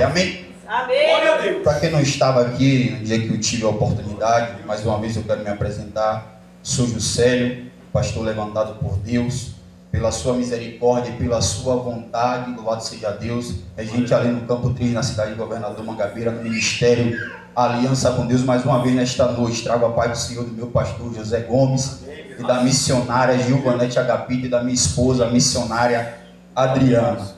amém? Amém. Para quem não estava aqui, no dia que eu tive a oportunidade, mais uma vez eu quero me apresentar. Sou Juscelio, pastor levantado por Deus, pela sua misericórdia e pela sua vontade, louvado seja Deus. É gente ali no Campo 3, na cidade de Governador Mangabeira, no ministério Aliança com Deus. Mais uma vez nesta noite, trago a paz do Senhor do meu pastor José Gomes e da missionária Gilvanete Agapito e da minha esposa, a missionária Adriana.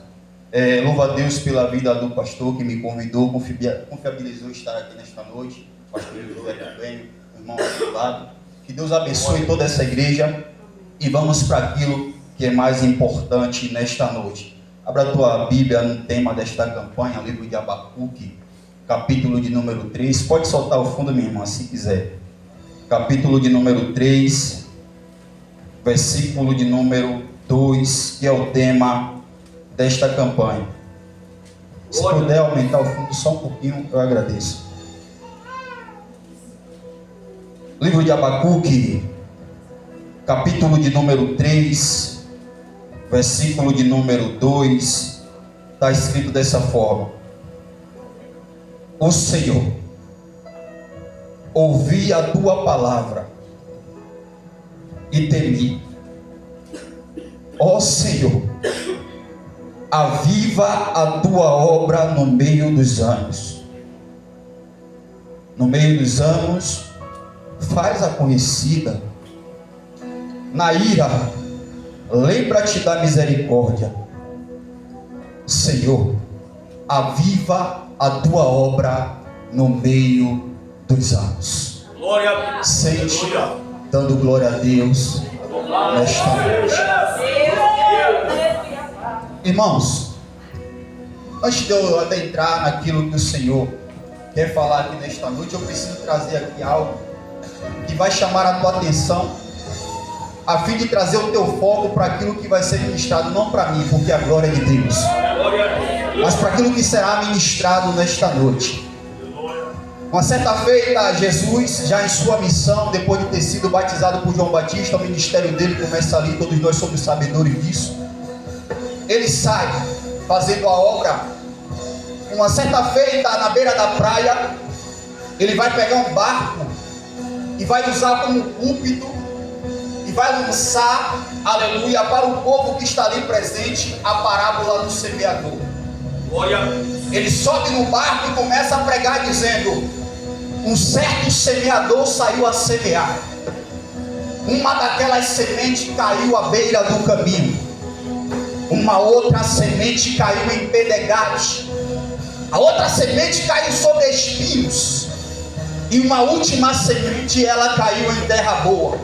Louvo a Deus pela vida do pastor que me convidou, confiabilizou estar aqui nesta noite. Pastor José também, irmão do lado. Que Deus abençoe toda essa igreja e vamos para aquilo que é mais importante nesta noite. Abra a tua Bíblia no tema desta campanha, livro de Abacuque, capítulo de número 3. Pode soltar o fundo, minha irmã, se quiser. Capítulo de número 3, versículo de número 2, que é o tema desta campanha. Se puder aumentar o fundo só um pouquinho, eu agradeço. Livro de Abacuque, capítulo de número 3, versículo de número 2, está escrito dessa forma: O Senhor, ouvi a tua palavra e temi. Ó Senhor, aviva a tua obra no meio dos anos. No meio dos anos, faz-a conhecida. Na ira, lembra-te da misericórdia. Senhor, aviva a tua obra no meio dos anos. Sente, dando glória a Deus nesta noite. Irmãos, antes de eu adentrar naquilo que o Senhor quer falar aqui nesta noite, eu preciso trazer aqui algo que vai chamar a tua atenção, a fim de trazer o teu foco para aquilo que vai ser ministrado, não para mim, porque a glória é de Deus, mas para aquilo que será ministrado nesta noite. Uma certa feita, Jesus, já em sua missão, depois de ter sido batizado por João Batista, o ministério dele começa ali, todos nós somos sabedores disso. Ele sai fazendo a obra. Uma certa feita, na beira da praia, ele vai pegar um barco e vai usar como púlpito e vai lançar, aleluia, para o povo que está ali presente, a parábola do semeador. Ele sobe no barco e começa a pregar dizendo: um certo semeador saiu a semear. Uma daquelas sementes caiu à beira do caminho. Uma outra semente caiu em pedregais. A outra semente caiu sobre espinhos. E uma última semente, ela caiu em terra boa.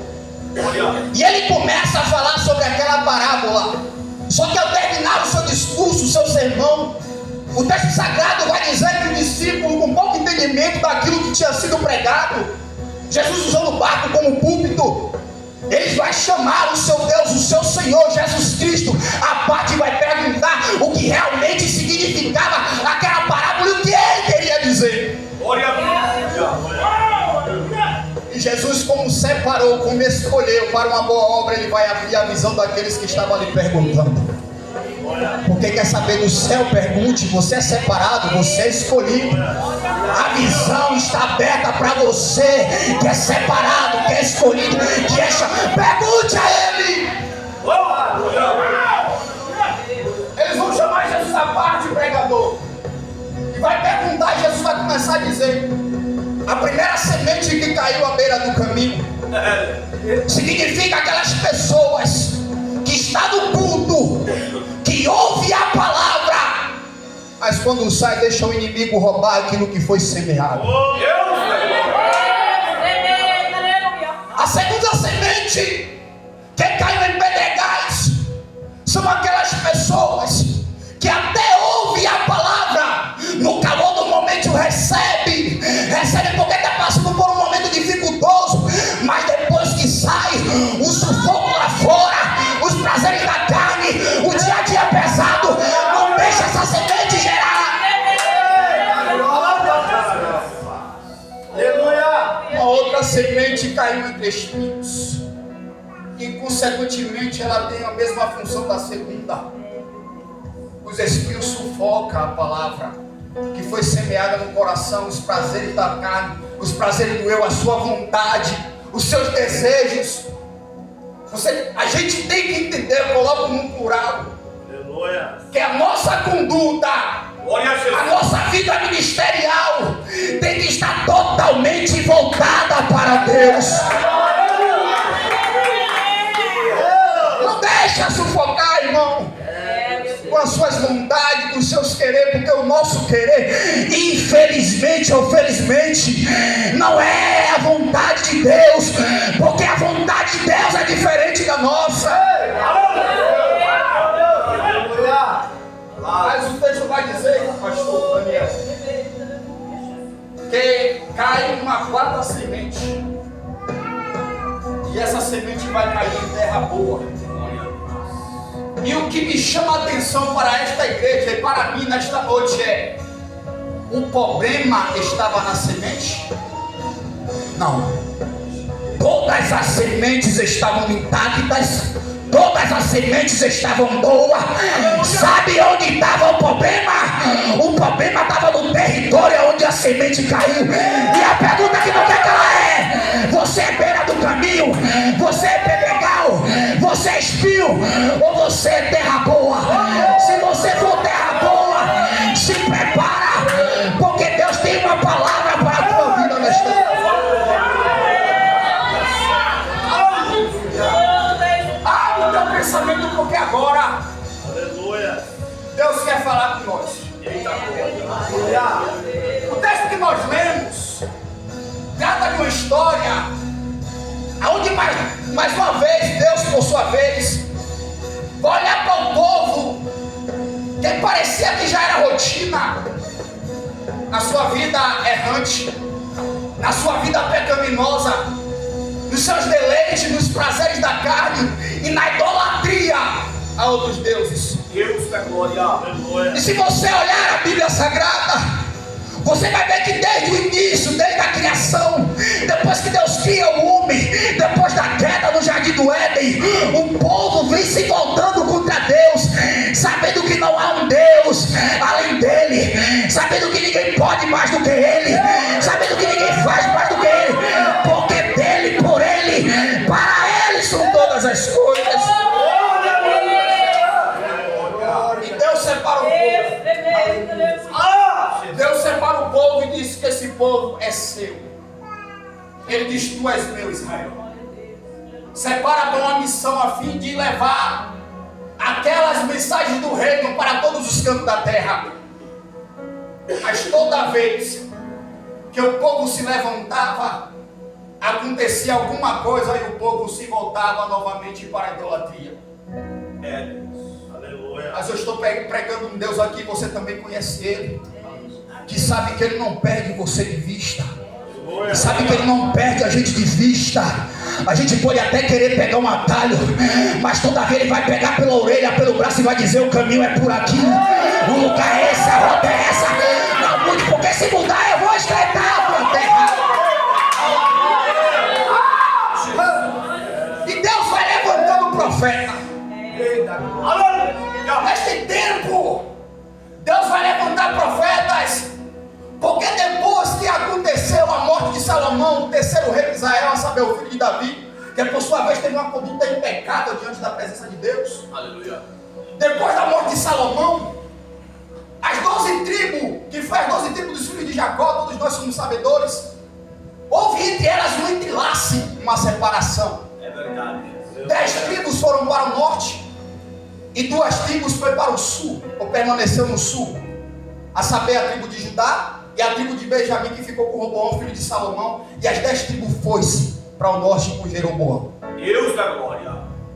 E ele começa a falar sobre aquela parábola. Só que ao terminar o seu discurso, o seu sermão, o texto sagrado vai dizer que o discípulo, com pouco entendimento daquilo que tinha sido pregado, Jesus usando o barco como púlpito, ele vai chamar o seu Deus, o seu Senhor Jesus Cristo à parte e vai perguntar o que realmente significava aquela parábola e o que ele queria dizer. E Jesus, como separou, como escolheu para uma boa obra, ele vai abrir a visão daqueles que estavam ali perguntando. Porque quer saber do céu? Pergunte. Você é separado, você é escolhido. A visão está aberta para você que é separado, que é escolhido, que é chamado. Pergunte a ele. Eles vão chamar Jesus à parte, pregador, e vai perguntar, e Jesus vai começar a dizer: a primeira semente que caiu à beira do caminho significa aquelas pessoas que estão no culto, que ouve a palavra, mas quando sai deixa o inimigo roubar aquilo que foi semeado. A segunda semente que caiu em pedregais são aquelas pessoas que até ouvem a palavra, no calor do momento recebe porque está passando por um momento dificultoso, mas depois que sai, o sufoco lá fora, os prazeres da carne, o dia a dia pesado, não deixa essa semente gerar. Uma outra semente caiu entre espinhos, e consequentemente ela tem a mesma função da segunda. Os espinhos sufocam a palavra, que foi semeada no coração, os prazeres da carne, os prazeres do eu, a sua vontade, os seus desejos. A gente tem que entender, eu coloco num plural, que a nossa conduta, a nossa vida ministerial tem que estar totalmente voltada para Deus. Não deixa sufocar, irmão, com as suas vontades, com os seus querer, porque o nosso querer, infelizmente ou felizmente, não é a vontade de Deus, porque a vontade de Deus é diferente da nossa. Mas o texto vai dizer, pastor Daniel, que cai uma quarta semente, e essa semente vai cair em terra boa. E o que me chama a atenção para esta igreja e para mim nesta noite é: o problema estava na semente? Não. Todas as sementes estavam intactas, todas as sementes estavam boas. Sabe onde estava o problema? O problema estava no território onde a semente caiu. E a pergunta que não quer calar é: você é beira do caminho? Você é pedregal? Você é espinho? Ou você é terra boa? Se você for terra boa, se prepara, porque Deus tem uma palavra para a tua vida nesta noite. Pensamento, porque agora Deus quer falar com nós. O texto que nós lemos trata de uma história onde mais uma vez Deus, por sua vez, vai olhar para o povo que parecia que já era rotina na sua vida errante, na sua vida pecaminosa, nos seus deleites, nos prazeres da carne e na idolatria a outros deuses. Deus da glória. E se você olhar a Bíblia Sagrada, você vai ver que desde o início, desde a criação, depois que Deus cria o homem, depois da queda no jardim do Éden, o povo vem se voltando contra Deus, sabendo que não há um Deus além dele, sabendo que ninguém pode mais do que ele, sabendo que ninguém faz mais do que ele, porque dele, por ele, para ele são todas as coisas. E Deus separa o povo. Deus separa o povo e diz que esse povo é seu. Ele diz: tu és meu, Israel. Separa para uma missão a fim de levar aquelas mensagens do reino para todos os cantos da terra. Mas toda vez que o povo se levantava, acontecia alguma coisa e o povo se voltava novamente para a idolatria. Aleluia. Mas eu estou pregando um Deus aqui, você também conhece ele, que sabe que ele não perde você de vista, sabe que ele não perde a gente de vista. A gente pode até querer pegar um atalho, mas todavia ele vai pegar pela orelha, pelo braço e vai dizer: o caminho é por aqui, o lugar é esse, a rota é essa. Não mude, porque se mudar eu vou estreitar para a terra. E Deus vai levantando o profeta. Neste tempo, Deus vai levantar profetas, porque depois que aconteceu a morte de Salomão, o terceiro rei de Israel, a saber, o filho de Davi, que por sua vez teve uma conduta impecável diante da presença de Deus. Aleluia. Depois da morte de Salomão, as 12 tribos, que foi as 12 tribos dos filhos de Jacó, todos nós somos sabedores, houve entre elas um entrelace, uma separação. É verdade. 10 tribos foram para o norte e 2 tribos foi para o sul, ou permaneceu no sul, a saber, a tribo de Judá e a tribo de Benjamim, que ficou com Roboão, filho de Salomão, e as 10 tribos foi-se para o norte com Jeroboão. Deus da glória.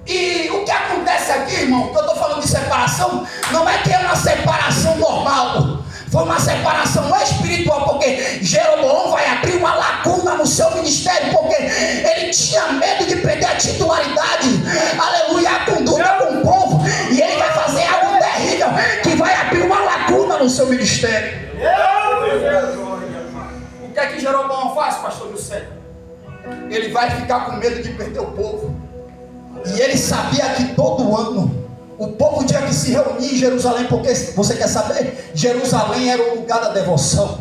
E o que acontece aqui, irmão, que eu estou falando de separação, não é que é uma separação normal, foi uma separação espiritual, porque Jeroboão vai abrir uma lacuna no seu ministério, porque ele tinha medo de perder a titularidade, aleluia, a conduta com o povo, e ele vai fazer algo terrível, que vai abrir uma lacuna no seu ministério. O que é que Jeroboão faz, pastor José? Ele vai ficar com medo de perder o povo, e ele sabia que todo ano O povo tinha que se reunir em Jerusalém, porque você quer saber? Jerusalém era o lugar da devoção.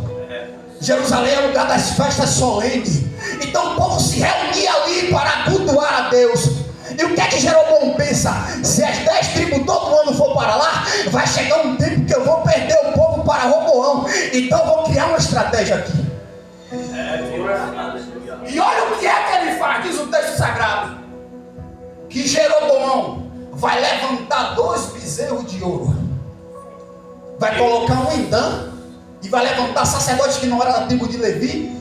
Jerusalém é o lugar das festas solenes. Então o povo se reunia ali para cultuar a Deus. E o que é que Jeroboão pensa? Se as 10 tribos todo ano for para lá, vai chegar um tempo que eu vou perder o povo para Roboão. Então eu vou criar uma estratégia aqui. E olha o que é que ele faz, diz o texto sagrado. Que Jeroboão vai levantar 2 bezerros de ouro. Vai colocar um em Dan. E vai levantar sacerdotes que não eram da tribo de Levi.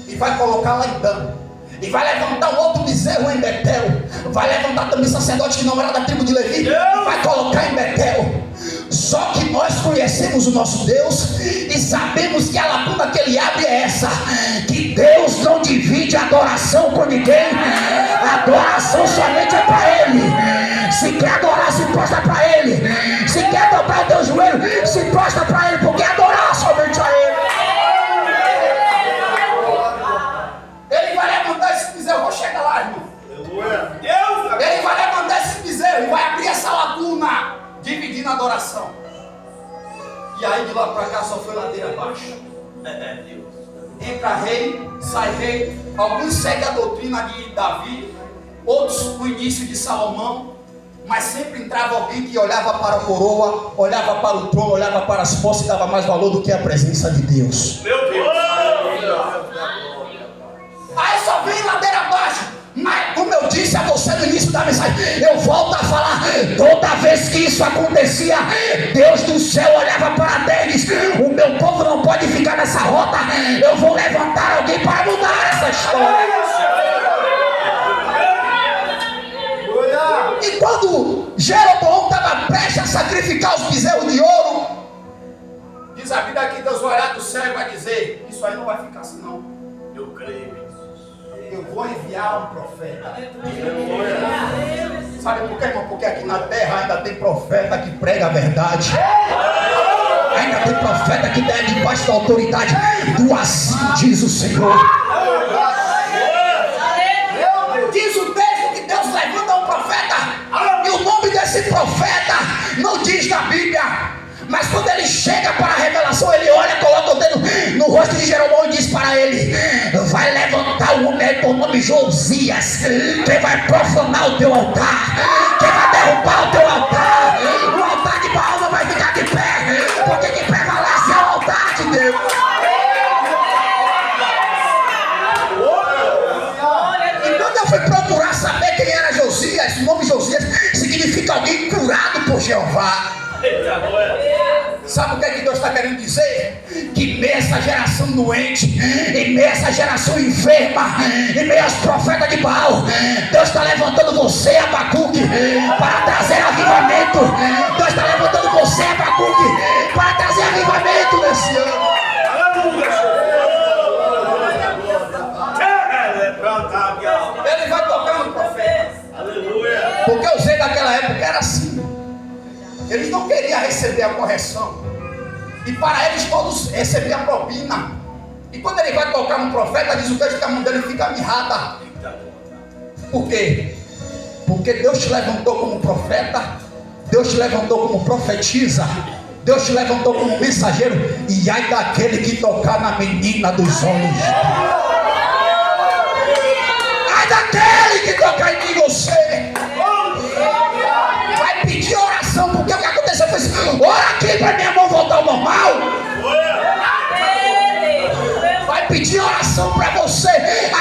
E vai colocar lá em Dan. E vai levantar um outro bezerro em Betel. Vai levantar também sacerdotes que não eram da tribo de Levi. E vai colocar em Betel. Só que nós conhecemos o nosso Deus. E sabemos que a lacuna que ele abre é essa. Que Deus não divide a adoração com ninguém. A adoração somente é para ele. Se quer adorar, se prostra para ele. Se quer dobrar o teu joelho, se prostra para ele. Porque adorar somente a ele. Ele vai levantar esse bezerro. Eu vou chegar lá, irmão. Ele vai levantar esse bezerro e vai abrir essa lacuna, dividindo a adoração. E aí de lá para cá só foi ladeira abaixo. Entra rei, sai rei. Alguns seguem a doutrina de Davi, outros no início de Salomão. Mas sempre entrava alguém que olhava para a coroa, olhava para o trono, olhava para as posses e dava mais valor do que a presença de Deus. Meu Deus! Aí só vem ladeira abaixo. Mas como eu disse a você no início da mensagem, eu volto a falar, toda vez que isso acontecia, Deus do céu olhava para Deus. O meu povo não pode ficar nessa rota. Eu vou levantar alguém para mudar essa história. E quando Jeroboão estava prestes a sacrificar os bezerros de ouro, diz a Bíblia que Deus vai olhar do céu e vai dizer: isso aí não vai ficar assim não. Eu creio. Eu vou enviar um profeta. Sabe por quê, irmão? Porque aqui na terra ainda tem profeta que prega a verdade. Ainda tem profeta que está debaixo da autoridade do assim diz o Senhor. Diz o texto que Deus levanta um profeta. E o nome desse profeta não diz na Bíblia. Mas quando ele chega para a revelação, ele olha, coloca o dedo no rosto de Jeroboão e diz para ele: vai levantar um homem por nome Josias, que vai profanar o teu altar, que vai derrubar o teu altar. O altar de Baal não vai ficar de pé, porque quem prevalece é o altar de Deus. E quando eu fui procurar saber quem era Josias, o nome Josias significa alguém curado por Jeová. Sabe o que é que Deus está querendo dizer? Que meio a essa geração doente, em meio a essa geração enferma, em meio aos profetas de Baal, Deus está levantando você, Abacuque, para trazer avivamento. Deus está levantando você, Abacuque, para trazer avivamento nesse ano. Ele vai tocar no profeta. Porque o Zé daquela época era assim. Eles não queriam receber a correção. E para eles todos recebiam a propina. E quando ele vai tocar no profeta, diz o texto que a mão dele fica mirrada. Por quê? Porque Deus te levantou como profeta. Deus te levantou como profetisa. Deus te levantou como mensageiro. E ai daquele que tocar na menina dos olhos. Ai daquele que tocar em você. Vai pedir oração, porque o que aconteceu foi assim: ora aqui para minha mão voltar ao normal. Vai pedir oração para você.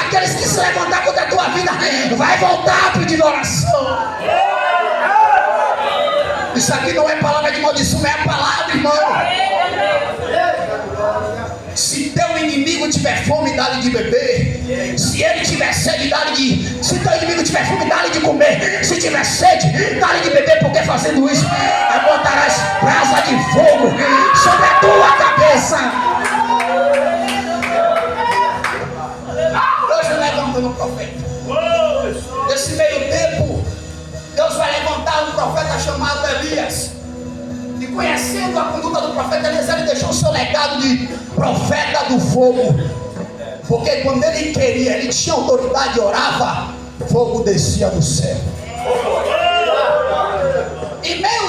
Aqueles que se levantar contra a tua vida, vai voltar pedindo oração. Isso aqui não é palavra de maldição, é a palavra, irmão. Se teu inimigo tiver fome, dá-lhe de beber. Se ele tiver sede, dá-lhe de... Se teu inimigo tiver fome, dá-lhe de comer. Se tiver sede, dá-lhe de beber. Porque fazendo isso, botarás brasa de fogo sobre a tua cabeça. Deus vai levantando um profeta. Nesse meio tempo, Deus vai levantar um profeta chamado Elias. E conhecendo a conduta do profeta Elias, ele deixou o seu legado de profeta do fogo. Porque quando ele queria, ele tinha autoridade e orava, fogo descia do céu. Em meio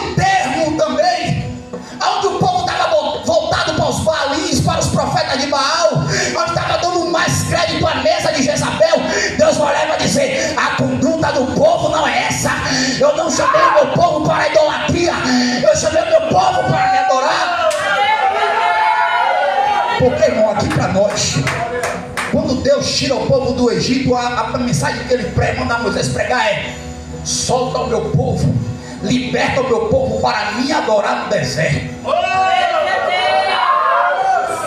Porque, irmão, aqui para nós, quando Deus tira o povo do Egito, a mensagem que ele manda a Moisés pregar é: solta o meu povo, liberta o meu povo para mim adorar no deserto.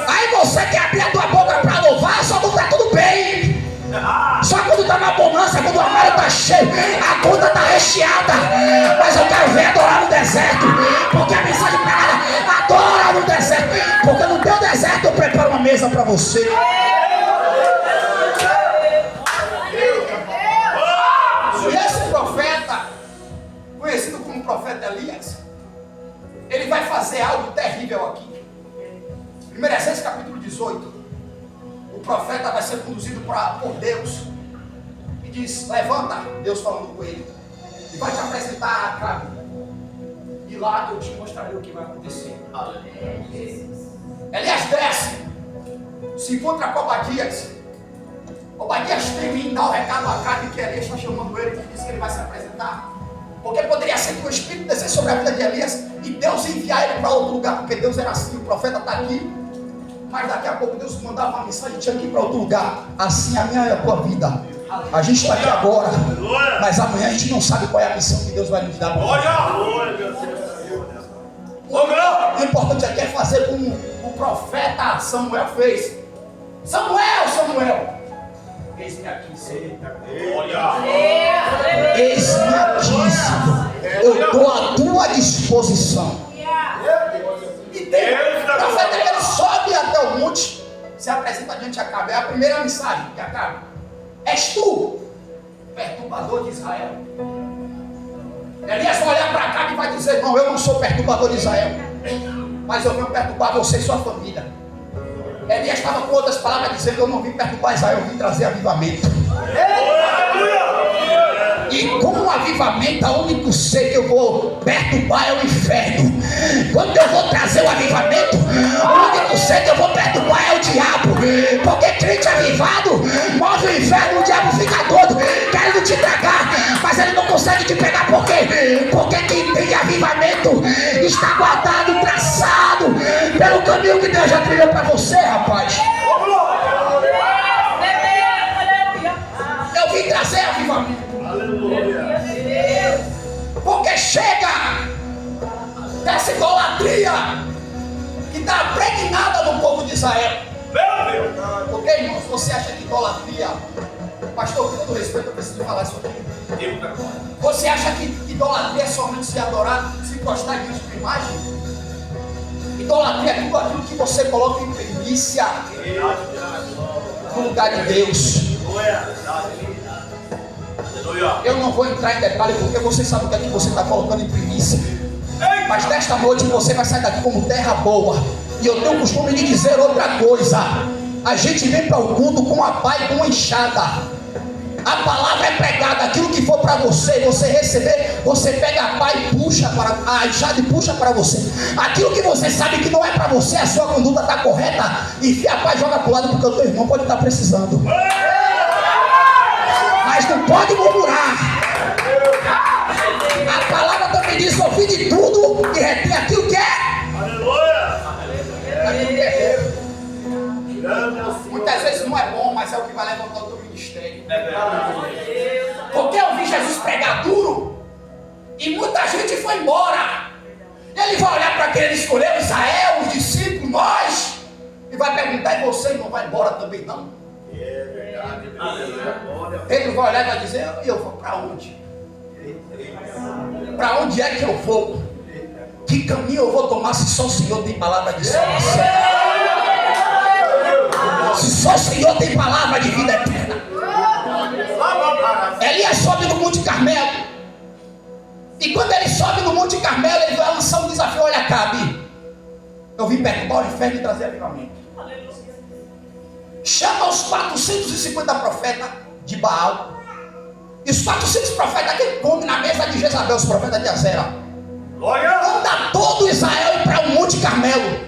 Aí você quer abrir a tua boca para louvar, só quando está tudo bem, só quando está na bonança, quando o armário está cheio, a conta está recheada. Mas eu quero ver adorar no deserto, porque a mensagem pregada: adora no deserto, porque no teu deserto eu preparo uma mesa para você. E esse profeta, conhecido como profeta Elias, ele vai fazer algo terrível aqui. 1 Reis capítulo 18. O profeta vai ser conduzido por Deus e diz: levanta, Deus falando com ele, e vai te apresentar a Acabe, e lá eu te mostrarei o que vai acontecer. Elias desce, se encontra com Obadias. Obadias teme em dar o recado a Acabe que Elias está chamando ele, que diz que ele vai se apresentar, porque poderia ser que o Espírito descesse sobre a vida de Elias e Deus enviar ele para outro lugar, porque Deus era assim: o profeta está aqui, mas daqui a pouco Deus mandava uma mensagem e tinha que ir para outro lugar. Assim a minha e a tua vida. A gente está aqui agora, mas amanhã a gente não sabe qual é a missão que Deus vai nos dar. O importante aqui é fazer como o profeta Samuel fez. Samuel, eis-me aqui, Senhor. Eis-me aqui, Senhor. Eu estou à tua disposição. E tem o profeta que ele sobe até o monte, se apresenta diante de Acabe. É a primeira mensagem de Acabe: és tu, perturbador de Israel. Elias vai olhar para Acabe e vai dizer: irmão, eu não sou perturbador de Israel, mas eu venho perturbar você e sua família. Elias estava com outras palavras dizendo: eu não vim perturbar Israel, eu vim trazer avivamento. E com o avivamento, o único ser que eu vou perturbar é o inferno. Quando eu vou trazer o avivamento, o único ser que eu vou perturbar é o diabo. Porque crente avivado move o inferno, o diabo fica doido, querendo te pegar, mas ele não consegue te pegar. Por quê? Porque quem tem avivamento está guardado, traçado pelo caminho que Deus já trilhou para você, rapaz. Eu vim trazer avivamento. Porque chega dessa idolatria que está impregnada no povo de Israel. Porque, irmãos, você acha que idolatria, pastor, com todo respeito, eu preciso falar isso aqui. Você acha que idolatria é somente se adorar, se encostar diante de uma imagem? Idolatria é tudo aquilo que você coloca em primícia no lugar de Deus. Eu não vou entrar em detalhe, porque você sabe o que é que você está colocando em primícia. Mas nesta noite você vai sair daqui como terra boa. E eu tenho o costume de dizer outra coisa: a gente vem para o culto com a pá e com uma enxada. A palavra é pregada, aquilo que for para você receber, você pega a pá e puxa para a enxada e puxa para você. Aquilo que você sabe que não é para você, a sua conduta está correta, enfia a pá e joga para o lado, porque o teu irmão pode estar precisando. Mas não pode murmurar. A palavra também diz: ouvir de tudo e retém aquilo que é. Aquilo que é. Muitas vezes não é bom, mas é o que vai levantar o teu ministério. Porque eu vi Jesus pregar duro e muita gente foi embora. Ele vai olhar para quem ele escolheu, Israel, os discípulos, nós, e vai perguntar: e você não vai embora também não? Pedro vai olhar e vai dizer: eu vou para onde? Para onde é que eu vou? Que caminho eu vou tomar se só o Senhor tem palavra de salvação? Se só o Senhor tem palavra de vida eterna. Elias sobe no Monte Carmelo. E quando ele sobe no Monte Carmelo, ele vai lançar um desafio: olha, Acabe, eu vim perturbar o inferno e trazer avivamento. Chama os 450 profetas de Baal. E os 400 profetas que comem na mesa de Jezabel, os profetas de Azera. Manda todo Israel ir para o Monte Carmelo.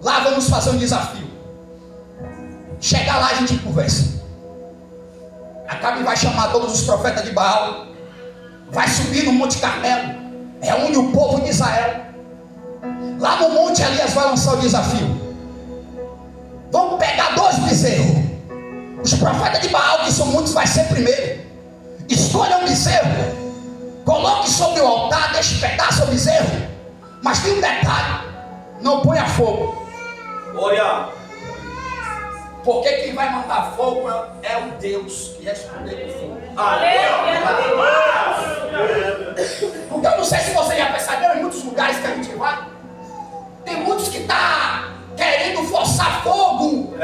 Lá vamos fazer um desafio. Chegar lá a gente conversa. Acabe vai chamar todos os profetas de Baal. Vai subir no Monte Carmelo. Reúne o povo de Israel. Lá no monte Elias vai lançar o desafio: 2 bezerros. Os profetas de Baal, que são muitos, vai ser primeiro. Escolha um bezerro, coloque sobre o altar, despedaça o bezerro. Mas tem um detalhe: não ponha fogo. Olha, porque quem vai mandar fogo é o Deus que respondeu com fogo. Porque eu não sei se você já percebeu, em muitos lugares que a gente vai, tem muitos que estão querendo forçar fogo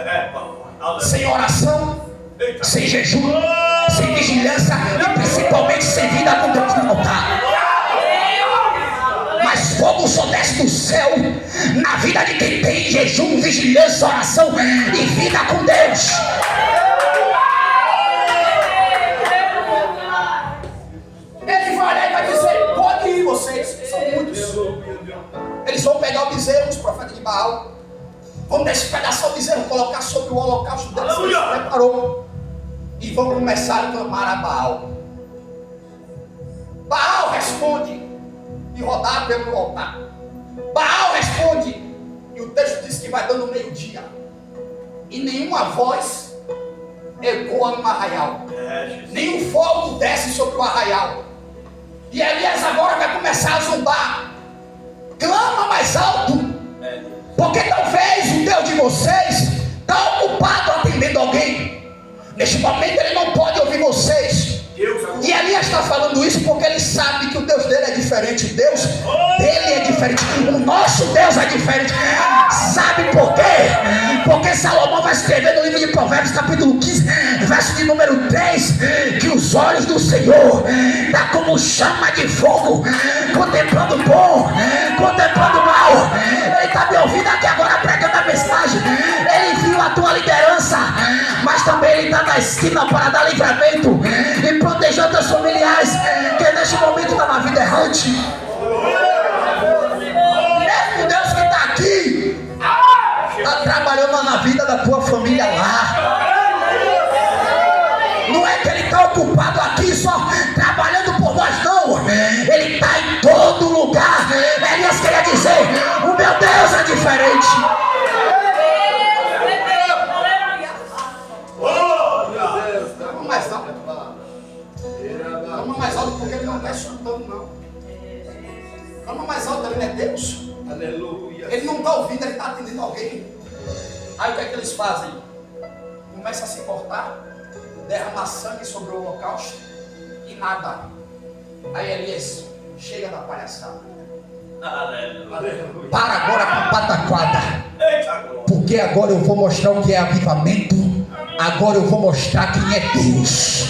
sem oração, sem jejum, sem vigilância e principalmente sem vida com Deus no altar. Mas fogo só desce do céu na vida de quem tem jejum, vigilância, oração e vida com Deus. Ele vai olhar e vai dizer: pode ir vocês, são muitos. Eles vão pegar o bezerro, os profetas de Baal, vão despedaçar o bezerro, colocar sobre o holocausto deles, que ele preparou, e vão começar a clamar a Baal. Baal responde e rodar pelo altar. Baal responde, e o texto diz que vai dando meio-dia, e nenhuma voz ecoa no arraial, nenhum fogo desce sobre o arraial. E Elias agora vai começar a zombar: clama mais alto, porque talvez o Deus de vocês está ocupado atendendo alguém. Neste momento ele não pode ouvir vocês. E Elias está falando isso porque ele sabe que o Deus dele é diferente. O Deus dele é diferente. O nosso Deus é diferente. Sabe por quê? Porque Salomão vai escrever no livro de Provérbios, capítulo 15, verso de número 3, que os olhos do Senhor está como chama de fogo, contemplando o bom, contemplando o mal. Ele está me ouvindo aqui agora pregando a mensagem. Ele viu a tua liderança, mas também ele está na esquina para dar livramento e proteger teus familiares, que neste momento está na vida errante. Mesmo Deus que está aqui, está trabalhando na vida da tua família lá. Não é que ele está ocupado aqui só trabalhando por nós, não. Ele está em todo lugar. Elias queria dizer: o meu Deus é diferente. Clama mais alto porque ele não está escutando, não. Clama mais alto, ele não é Deus. Aleluia. Ele não está ouvindo, ele está atendendo alguém. Aí o que é que eles fazem? Começa a se cortar, derramar sangue sobre o holocausto e nada. Aí Elias chega na palhaçada. Aleluia. Para agora com a pataquada, porque agora eu vou mostrar o que é avivamento. Agora eu vou mostrar quem é Deus.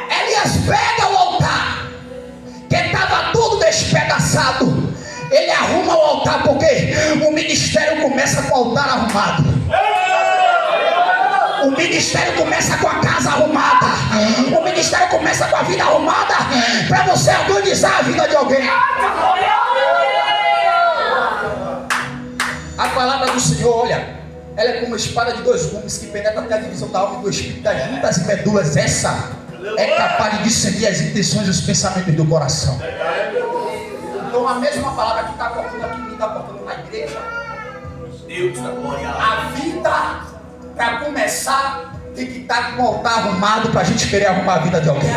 Elias pega o altar, que estava tudo despedaçado. Ele arruma o altar, porque o ministério começa com o altar arrumado. O ministério começa com a casa arrumada. O ministério começa com a vida arrumada, para você organizar a vida de alguém. A palavra do Senhor, olha, ela é como uma espada de 2 gumes, que penetra até a divisão da alma e do espírito, das juntas e medulas. Essa é capaz de discernir as intenções e os pensamentos do coração. Então a mesma palavra que está cortando aqui, que está cortando na igreja, a vida, para começar, tem que estar com o altar arrumado, para a gente querer arrumar a vida de alguém.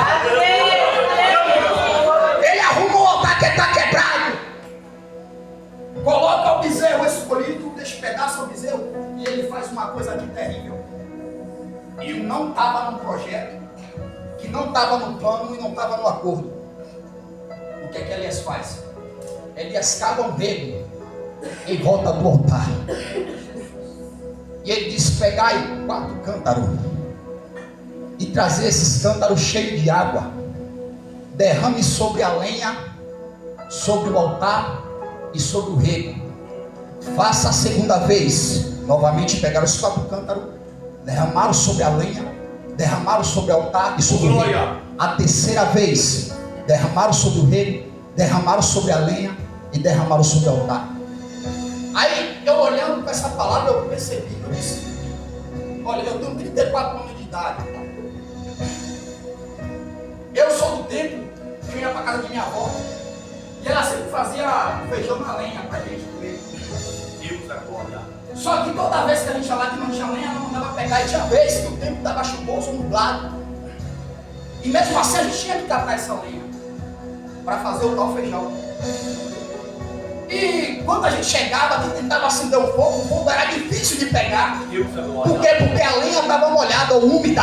Ele arruma o altar que está quebrado, coloca o bezerro escolhido, despedaça o bezerro, e ele faz uma coisa aqui terrível. E não estava no projeto, que não estava no plano e não estava no acordo. O que é que Elias faz? Elias cava um rego em volta do altar. E ele diz: pegai 4 cântaros e trazer esses cântaros cheios de água. Derrame sobre a lenha, sobre o altar e sobre o rego. Faça a segunda vez. Novamente pegaram os 4 cântaros, derramaram sobre a lenha, derramaram sobre o altar e sobre o rego. A terceira vez, derramaram sobre o rego, derramaram sobre a lenha e derramaram sobre o altar. Aí eu olhando para essa palavra, eu percebi, eu disse: olha, eu tenho 34 anos de idade. Eu sou do tempo que eu ia para casa de minha avó, e ela sempre fazia feijão na lenha para a gente comer. Só que toda vez que a gente ia lá que não tinha lenha, ela mandava pegar. E tinha vez que o tempo estava chuvoso, nublado. E mesmo assim a gente tinha que catar essa lenha para fazer o tal feijão. E quando a gente chegava que tentava acender o fogo era difícil de pegar. Por quê? Porque a lenha estava molhada ou úmida.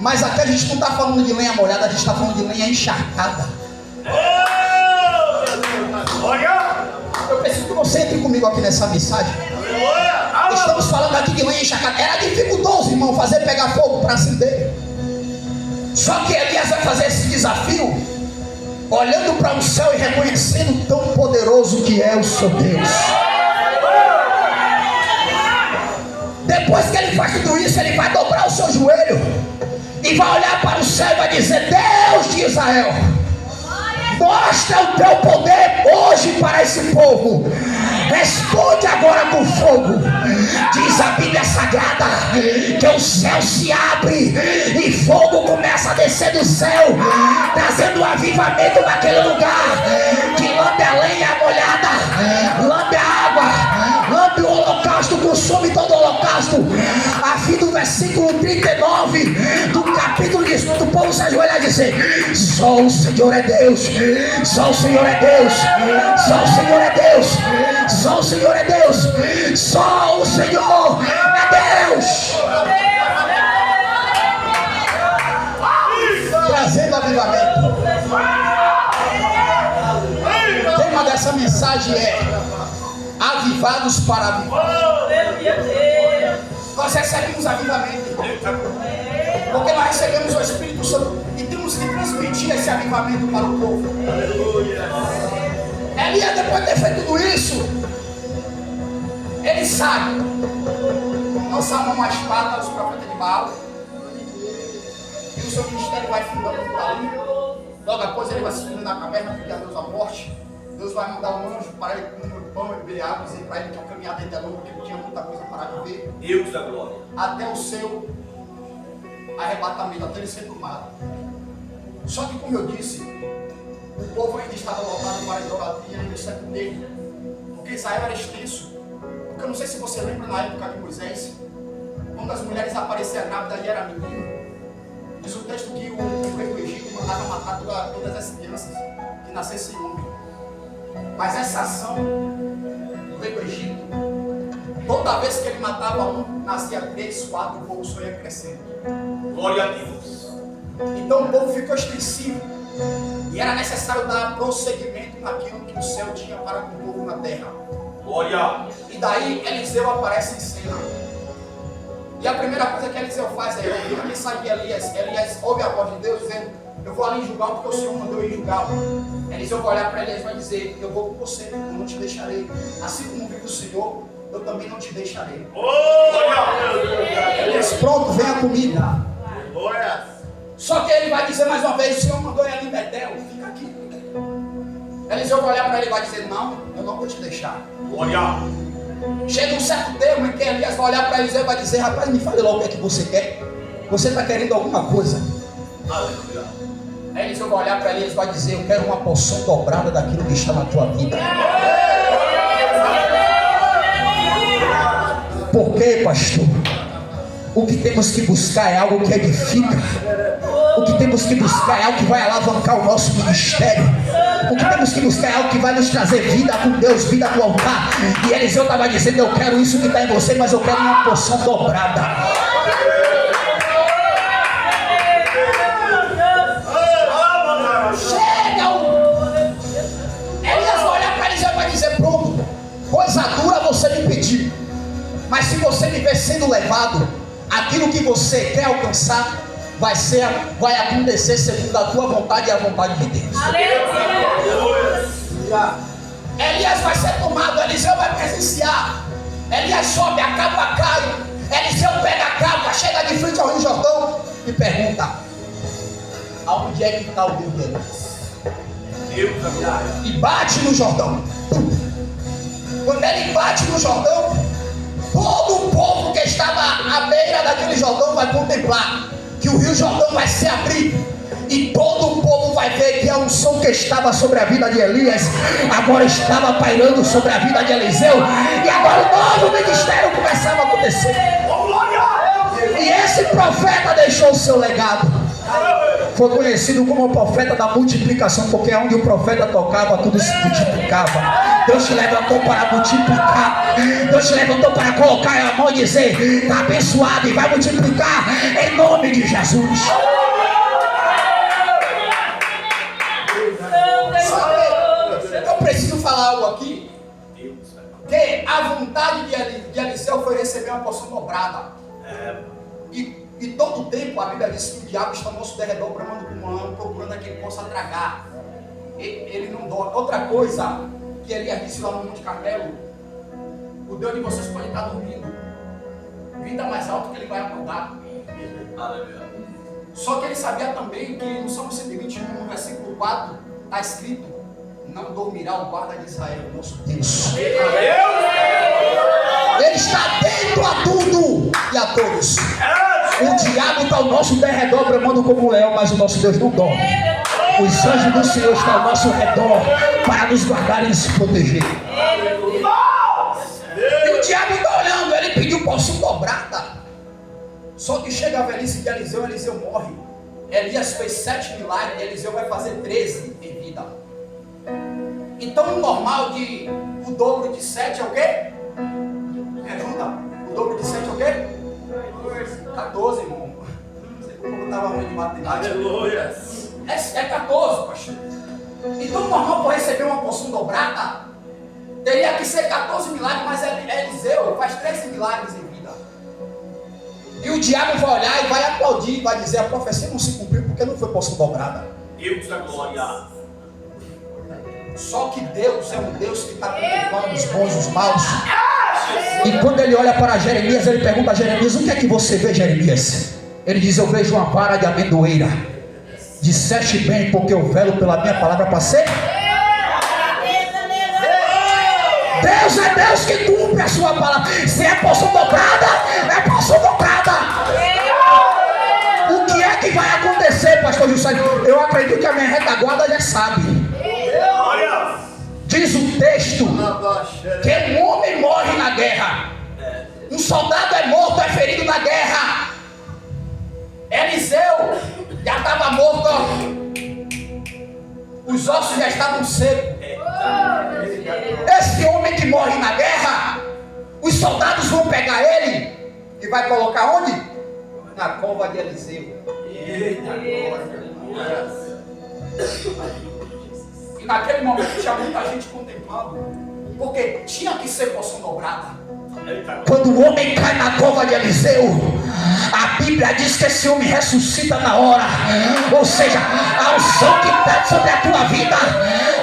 Mas aqui a gente não está falando de lenha molhada, a gente está falando de lenha encharcada. Eu preciso que você entre comigo aqui nessa mensagem. Estamos falando aqui de lenha encharcada. Era dificultoso, irmão, fazer pegar fogo para acender. Só que Elias vai fazer esse desafio olhando para o céu e reconhecendo tão poderoso que é o seu Deus. Depois que ele faz tudo isso, ele vai dobrar o seu joelho e vai olhar para o céu e vai dizer: Deus de Israel, mostra o teu poder hoje para esse povo. Responde agora com fogo. Diz a Bíblia Sagrada que o céu se abre e fogo começa a descer do céu, trazendo um avivamento naquele lugar, que lambe a lenha molhada, lambe a água, lambe o holocausto, consome todo o holocausto. A fim do versículo 39 do capítulo do povo se ajoelha e dizer: só o Senhor é Deus, só o Senhor é Deus, só o Senhor é Deus, só o Senhor é Deus, só o Senhor é Deus. Trazendo avivamento. O tema dessa mensagem é avivados para avivar. Nós recebemos avivamento porque nós recebemos o Espírito Santo e temos que transmitir esse avivamento para o povo. Elias, depois de ter feito tudo isso, ele sai, lança a mão à espada dos profetas de Baal, e o seu ministério vai fundando ali. Logo depois ele vai se unir na caverna, pedir a Deus a morte. Deus vai mandar um anjo para ele comer pão e beber água, e para ele que caminhar dentro da noite, porque ele tinha muita coisa para viver. Deus da glória. Até o seu arrebatamento, até ele ser tomado. Só que, como eu disse, o povo ainda estava lotado para a idolatria no século dele, porque Israel era extenso. Porque eu não sei se você lembra na época de Moisés, quando as mulheres apareciam grávidas e era menino, diz o texto que o rei do Egito mandava matar todas as crianças que nascessem homem. Mas essa ação do rei do Egito, toda vez que ele matava um, nascia 3, 4, o povo só ia crescendo. Glória a Deus. Então o povo ficou extensivo e era necessário dar prosseguimento naquilo que o céu tinha para com o povo na terra. Glória. E daí Eliseu aparece em cena. E a primeira coisa que Eliseu faz é ouvir. Quem sabe que Elias ouve a voz de Deus dizendo: eu vou ali em julgar porque o Senhor mandou eu ir julgar. Eliseu vai olhar para Elias e vai dizer: eu vou com você, eu não te deixarei. Assim como vive o Senhor, eu também não te deixarei. Elias, pronto, venha comigo. Só que ele vai dizer mais uma vez: o Senhor mandou ele ali em Betel, fica aqui. Eliseu vai olhar para ele e vai dizer: não, eu não vou te deixar. Glória. Chega um certo termo em que Elias vai olhar para Eliseu e vai dizer: rapaz, me fale logo o que é que você quer. Você está querendo alguma coisa? Aleluia. Aí Eliseu vai olhar para Elias e vai dizer: eu quero uma porção dobrada daquilo que está na tua vida. Por quê, pastor? O que temos que buscar é algo que edifica. O que temos que buscar é algo que vai alavancar o nosso ministério. O que temos que buscar é algo que vai nos trazer vida com Deus, vida no altar. E Eliseu estava dizendo: eu quero isso que está em você, mas eu quero uma porção dobrada. Elias vai olhar para Eliseu e vai dizer: pronto, coisa dura você me pediu, mas se você me ver sendo levado, aquilo que você quer alcançar vai acontecer segundo a tua vontade e a vontade de Deus. Aleluia. Elias vai ser tomado, Eliseu vai presenciar. Elias sobe, a capa cai. Eliseu pega a capa, chega de frente ao Rio Jordão e pergunta: aonde é que está o Deus de Elias? E bate no Jordão. Quando ele bate no Jordão, todo o povo que estava à beira daquele Jordão vai contemplar que o Rio Jordão vai se abrir E todo o povo vai ver que a unção que estava sobre a vida de Elias agora estava pairando sobre a vida de Eliseu. E agora o novo ministério começava a acontecer. E esse profeta deixou o seu legado. Foi conhecido como o profeta da multiplicação, porque onde o profeta tocava, tudo se multiplicava. Deus te levantou para multiplicar. Deus te levantou para colocar a mão e dizer: está abençoado e vai multiplicar em nome de Jesus. Eu preciso falar algo aqui. Que a vontade de Eliseu foi receber uma porção dobrada. E todo o tempo a Bíblia diz que o diabo está ao nosso derredor, bramando como um leão, procurando a quem possa tragar. Ele não dói. Outra coisa que Elias disse lá no Monte Carmelo: o Deus de vocês pode estar dormindo, vida mais alto que ele vai acordar. Só que ele sabia também que no Salmo 121, no versículo 4, está escrito: não dormirá o guarda de Israel, nosso Deus. Ele está atento a tudo e a todos. O diabo está ao nosso derredor, bramando como um leão, mas o nosso Deus não dorme. Os anjos do Senhor estão ao nosso redor para nos guardar e nos proteger. E o diabo está olhando, ele pediu porção dobrada. Só que chega a velhice de Eliseu, Eliseu morre. Elias fez 7 milagres, Eliseu vai fazer 13 em vida. Então o normal de o dobro de 7 é o quê? Me ajuda? O dobro de 7 é o quê? 14, irmão. Não sei como eu estava ruim de matemática. Aleluia. É 14, pastor. Então o normal para receber uma porção dobrada teria que ser 14 milagres, mas Eliseu faz 13 milagres em vida. E o diabo vai olhar e vai aplaudir, vai dizer: a profecia não se cumpriu porque não foi porção dobrada. Deus da glória. Só que Deus é um Deus que está contemplando os bons e os maus. E quando ele olha para Jeremias, ele pergunta a Jeremias: o que é que você vê, Jeremias? Ele diz: eu vejo uma vara de amendoeira. Disseste bem, porque eu velo pela minha palavra para ser. Deus é Deus que cumpre a sua palavra. Se é porção dobrada, é porção dobrada. O que é que vai acontecer, pastor Juscelino? Eu acredito que a minha retaguarda já sabe. Diz o texto que um homem morre na guerra. Um soldado é morto, é ferido na guerra. Eliseu já estava morto. Os ossos já estavam secos. Esse homem que morre na guerra, os soldados vão pegar ele e vai colocar onde? Na cova de Eliseu. E naquele momento tinha muita gente contemplando, porque tinha que ser porção dobrada. Quando o homem cai na cova de Eliseu, a Bíblia diz que esse homem ressuscita na hora. Ou seja, a unção que está sobre a tua vida,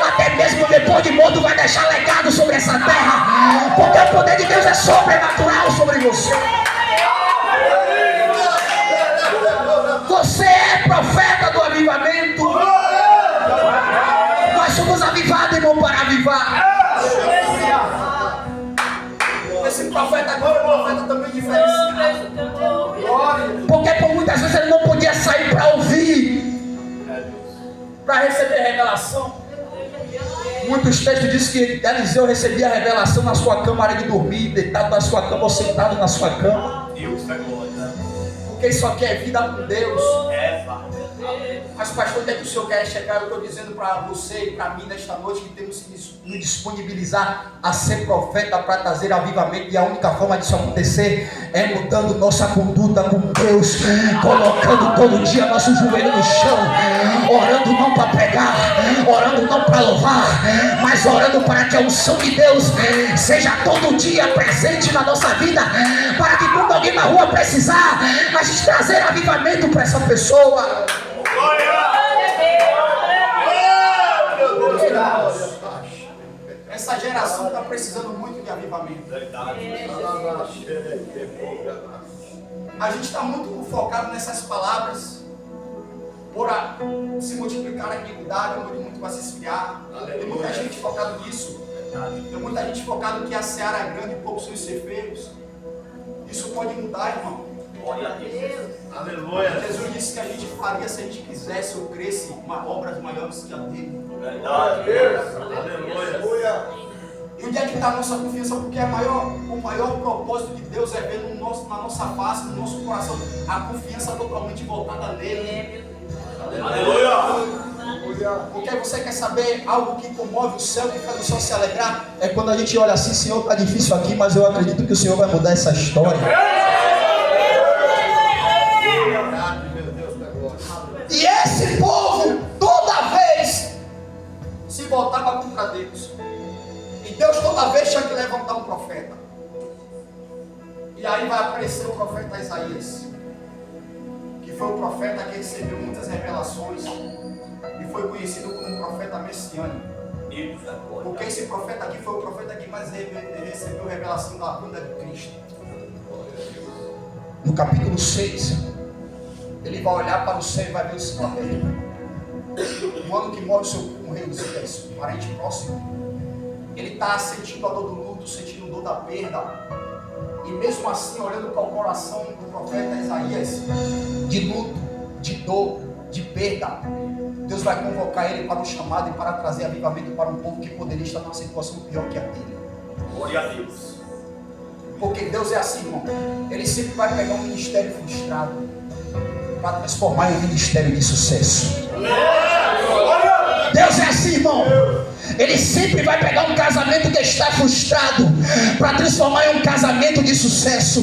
até mesmo depois de morto, vai deixar legado sobre essa terra, porque o poder de Deus é sobrenatural sobre você. Você é profeta do avivamento. Nós somos avivados, irmão, para avivar. Esse profeta agora é um profeta também diferenciado. Porque por muitas vezes ele não podia sair para ouvir, para receber revelação. Muitos textos dizem que Eliseu recebia a revelação na sua cama, hora de dormir, deitado na sua cama ou sentado na sua cama. Deus da glória. Porque isso aqui é vida com Deus. É, Mas pastor, onde é que o senhor quer chegar? Eu estou dizendo para você e para mim nesta noite que temos que nos disponibilizar a ser profeta para trazer avivamento. E a única forma disso acontecer é mudando nossa conduta com Deus, colocando todo dia nosso joelho no chão, orando não para pregar, orando não para louvar, mas orando para que a unção de Deus seja todo dia presente na nossa vida, para que quando alguém na rua precisar, a gente trazer avivamento para essa pessoa. Essa geração está precisando muito de avivamento. A gente está muito focado nessas palavras. Por se multiplicar a iniquidade, onde muito vai se esfriar. Tem muita gente focada nisso. Tem muita gente focada que a seara é grande e poucos são os ceifeiros. Isso pode mudar, irmão. Glória a Deus. Aleluia. Jesus disse que a gente faria se a gente quisesse ou cresce obras maiores que a dele. Verdade. Aleluia. E onde é que está a nossa confiança? Porque o maior propósito de Deus é ver na nossa face, no nosso coração, a confiança totalmente voltada nele. Aleluia. Porque você quer saber algo que comove o céu, que faz o céu se alegrar? É quando a gente olha assim, Senhor, está difícil aqui, mas eu acredito que o Senhor vai mudar essa história. Meu Deus da glória. E esse povo, toda vez, se voltava contra Deus. E Deus toda vez tinha que levantar um profeta. E aí vai aparecer o profeta Isaías, que foi o profeta que recebeu muitas revelações e foi conhecido como um profeta messiânico. Deus da glória. Porque esse profeta aqui foi o profeta que mais recebeu revelação da bunda de Cristo. No capítulo 6, ele vai olhar para o céu e vai ver o cemitério. No ano que morre o seu rei Uzias, um parente próximo, ele está sentindo a dor do luto, sentindo a dor da perda. E mesmo assim, olhando para o coração do profeta Isaías, de luto, de dor, de perda, Deus vai convocar ele para o chamado e para trazer avivamento para um povo que poderia estar numa situação pior que a dele. Glória a Deus. Porque Deus é assim, irmão. Ele sempre vai pegar um ministério frustrado para transformar em um ministério de sucesso. Deus é assim, irmão. Ele sempre vai pegar um casamento que está frustrado para transformar em um casamento de sucesso.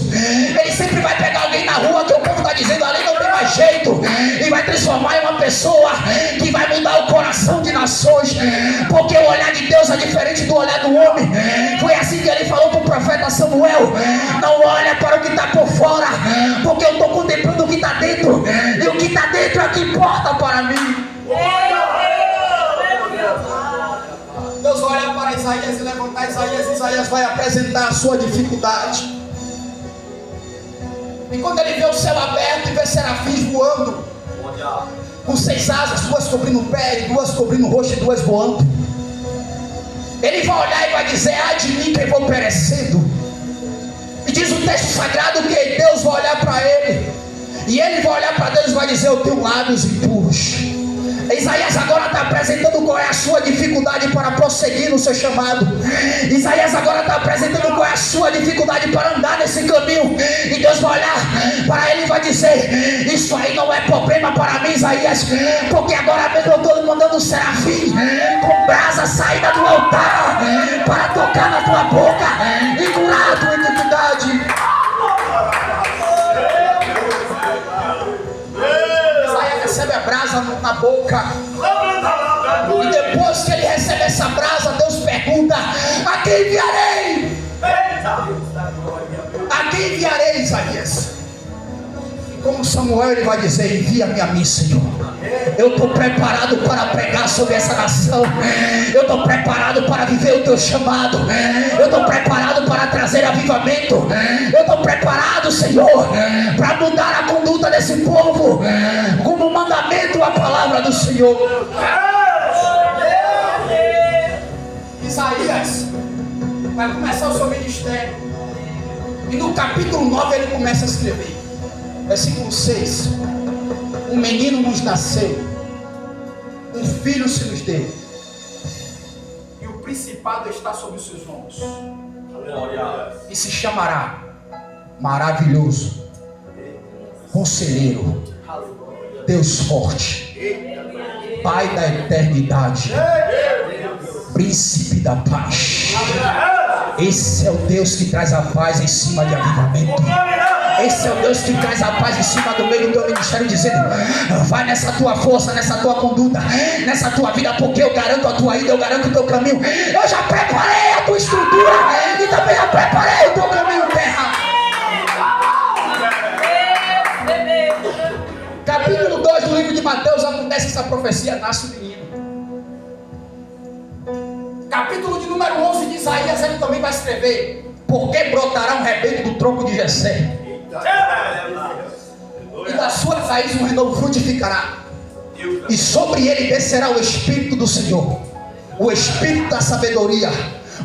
Ele sempre vai pegar alguém na rua que o povo está dizendo ali não tem mais jeito, e vai transformar em uma pessoa que vai mudar o coração de nações. Porque o olhar de Deus é diferente do olhar do homem. Foi assim que ele falou para o profeta Samuel: não olha para o que está por fora, porque eu estou contemplando o que está dentro, e o que está dentro é o que importa para mim. Deus vai olhar para Isaías e levantar Isaías vai apresentar a sua dificuldade. E quando ele vê o céu aberto e vê serafins voando, com 6 asas, 2 cobrindo o pé, 2 cobrindo o rosto e 2 voando, ele vai olhar e vai dizer: ai de mim que eu vou perecendo. E diz o texto sagrado que Deus vai olhar para ele, e ele vai olhar para Deus e vai dizer: eu tenho lábios impuros. Isaías agora está apresentando qual é a sua dificuldade para prosseguir no seu chamado. Isaías agora está apresentando qual é a sua dificuldade para andar nesse caminho. E Deus vai olhar para ele e vai dizer: isso aí não é problema para mim, Isaías, porque agora mesmo eu estou mandando um serafim com brasa saída do altar para tocar na tua boca e curar a tua iniquidade. Recebe a brasa na boca, e depois que ele recebe essa brasa, Deus pergunta: a quem enviarei? A quem enviarei, Isaías? E como Samuel, ele vai dizer: envia-me a mim, Senhor. Eu estou preparado para pregar sobre essa nação. Eu estou preparado para viver o teu chamado. Eu estou preparado para trazer avivamento. Eu estou preparado, Senhor, para mudar a conduta desse povo, como mandamento a palavra do Senhor. Isaías vai começar o seu ministério, e no capítulo 9 ele começa a escrever, versículo 6: um menino nos nasceu, um filho se nos deu, e o principado está sobre os seus ombros, e se chamará Maravilhoso, Conselheiro, Deus Forte, Pai da Eternidade, Príncipe da Paz. Esse é o Deus que traz a paz em cima de avivamento. Esse é o Deus que traz a paz em cima do meio do teu ministério, dizendo: vai nessa tua força, nessa tua conduta, nessa tua vida, porque eu garanto a tua ida, eu garanto o teu caminho. Eu já preparei a tua estrutura e também já preparei o teu caminho, terra. Capítulo 2 do livro de Mateus acontece essa profecia: nasce o menino. Capítulo de número 11 de Isaías, ele também vai escrever: porque brotará um rebento do tronco de Jessé, e das suas raízes um renovo frutificará, e sobre ele descerá o Espírito do Senhor, o Espírito da sabedoria,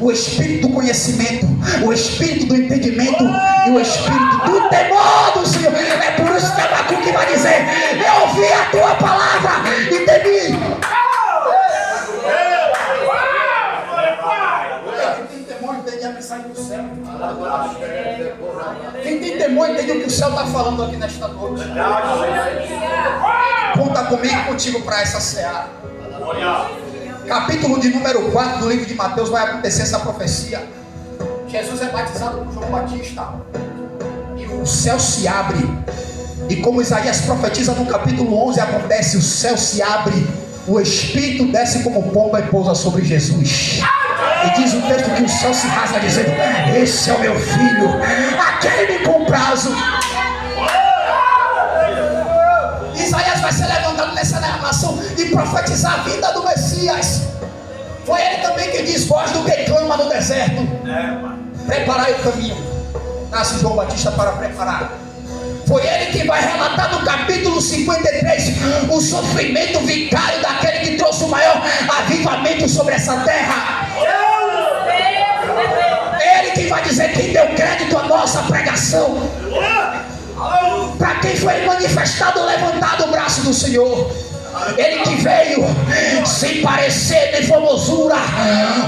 o Espírito do conhecimento, o Espírito do entendimento e o Espírito do temor do Senhor. sair do céu. Quem tem temor entende o que o céu está falando aqui nesta noite. Conta comigo e contigo para essa seara. Capítulo de número 4 do livro de Mateus vai acontecer essa profecia. Jesus é batizado por João Batista e o céu se abre. E como Isaías profetiza no capítulo 11, acontece: o céu se abre, o Espírito desce como pomba e pousa sobre Jesus. E diz o texto que o céu se rasga dizendo: esse é o meu filho, aquele me comprazo. Isaías vai ser levantado nessa narração e profetizar a vinda do Messias. Foi ele também que diz: voz do que clama no deserto, preparai o caminho. Nasce João Batista para preparar. Foi ele que vai relatar no capítulo 53 o sofrimento vicário daquele que trouxe o maior avivamento sobre essa terra. Ele que vai dizer quem deu crédito à nossa pregação. Para quem foi manifestado, levantado o braço do Senhor. Ele que veio sem parecer nem formosura.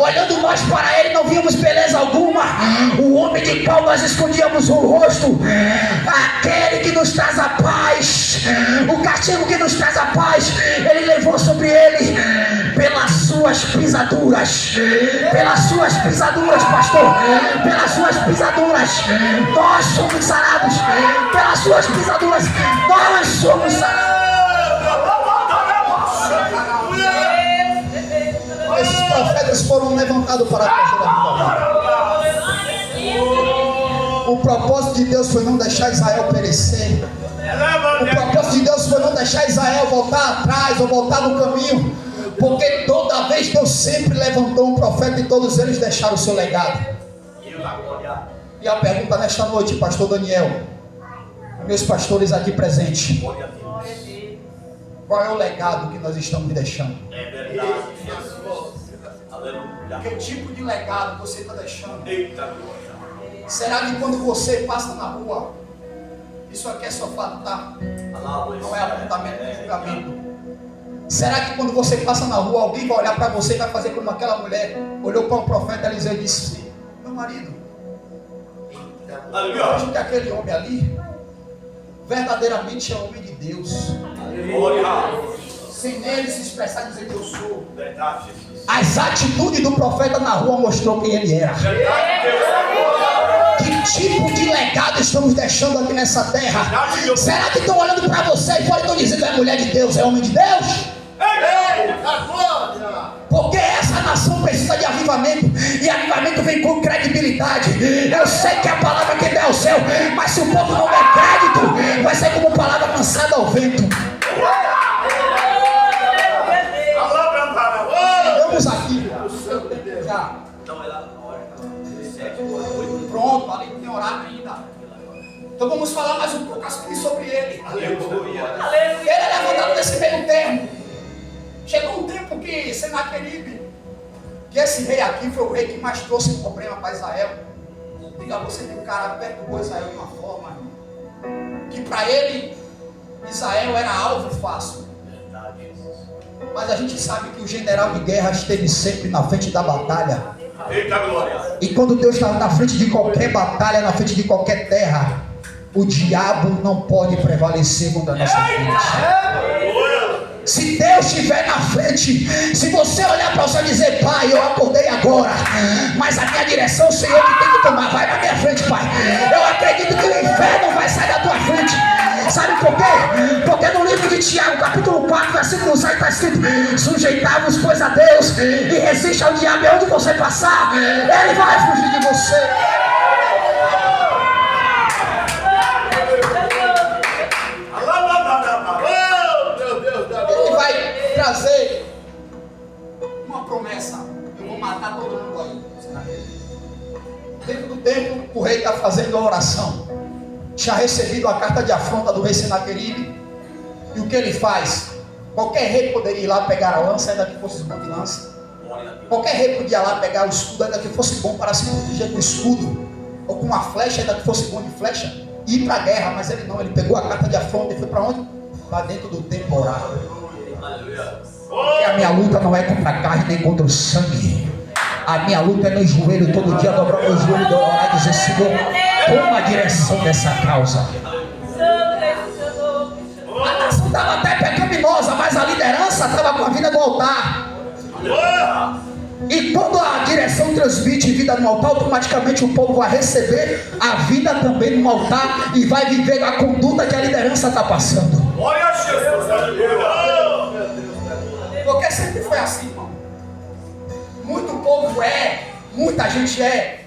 Olhando nós para ele, não víamos beleza alguma. O homem de qual nós escondíamos o rosto. Aquele que nos traz a paz. O castigo que nos traz a paz, ele levou sobre ele. Pelas suas pisaduras. Pelas suas pisaduras, pastor. Pelas suas pisaduras nós somos sarados. Pelas suas pisaduras nós somos sarados. Esses profetas foram levantados para trazer a vida. O propósito de Deus foi não deixar Israel perecer. O propósito de Deus foi não deixar Israel voltar atrás ou voltar no caminho. Porque toda vez Deus sempre levantou um profeta e todos eles deixaram o seu legado. E a pergunta nesta noite, pastor Daniel, meus pastores aqui presentes: qual é o legado que nós estamos deixando? É verdade, Jesus. Aleluia. Que tipo de legado você está deixando? Eita glória. Será que quando você passa na rua, isso aqui é só fato, tá? Não é apontamento de julgamento. Será que quando você passa na rua, alguém vai olhar para você e vai fazer como aquela mulher olhou para o profeta Eliseu e disse: meu marido, eu acho que aquele homem ali verdadeiramente é homem de Deus. Glória. Sem nele se expressar e dizer que eu sou. Verdade, Jesus. As atitudes do profeta na rua mostrou quem ele era. Verdade, Deus. Que tipo de legado estamos deixando aqui nessa terra? Será que estão olhando para você e fora estão dizendo que é mulher de Deus, é homem de Deus? Porque essa nação precisa de avivamento. E avivamento vem com credibilidade. Eu sei que a palavra que der ao céu, mas se o povo não der crédito, vai ser como palavra lançada ao vento. Vamos aqui. Já. Pronto, ali não tem horário ainda. Então vamos falar mais um pouco sobre ele. Ele é levantado nesse meio termo. Chegou um tempo que Senaqueribe, que esse rei aqui foi o rei que mais trouxe problema para Israel. Diga você que o cara perturbou Israel de uma forma que para ele Israel era alvo fácil. Mas a gente sabe que o general de guerra esteve sempre na frente da batalha. Eita glória. E quando Deus está na frente de qualquer batalha, na frente de qualquer terra, o diabo não pode prevalecer contra a nossa frente. Se Deus estiver na frente, se você olhar para o céu e dizer: pai, eu acordei agora, mas a minha direção, o Senhor que tem que tomar, vai na minha frente, pai. Eu acredito que o inferno vai sair da tua frente. Sabe por quê? Porque no livro de Tiago, capítulo 4, versículo 7, está escrito: sujeitai-vos, pois, a Deus, e resiste ao diabo, e onde você passar, ele vai fugir de você. Ele vai trazer uma promessa: eu vou matar todo mundo aí. Dentro do tempo, o rei está fazendo a oração. Tinha recebido a carta de afronta do rei Senaqueribe. E o que ele faz? Qualquer rei poderia ir lá pegar a lança, ainda que fosse bom de lança. Qualquer rei podia ir lá pegar o escudo, ainda que fosse bom para se proteger com o escudo. Ou com uma flecha, ainda que fosse bom de flecha. E ir para a guerra, mas ele não. Ele pegou a carta de afronta e foi para onde? Para dentro do templo orar. Porque a minha luta não é contra a carne nem contra o sangue. A minha luta é no joelho, todo dia dobrar meu joelho e orar e dizer: Senhor, toma a direção dessa causa. A nação estava até pecaminosa, mas a liderança estava com a vida no altar. E quando a direção transmite vida no altar, automaticamente o povo vai receber a vida também no altar e vai viver a conduta que a liderança está passando. Glória a Jesus. Porque sempre foi assim, irmão. Muito povo muita gente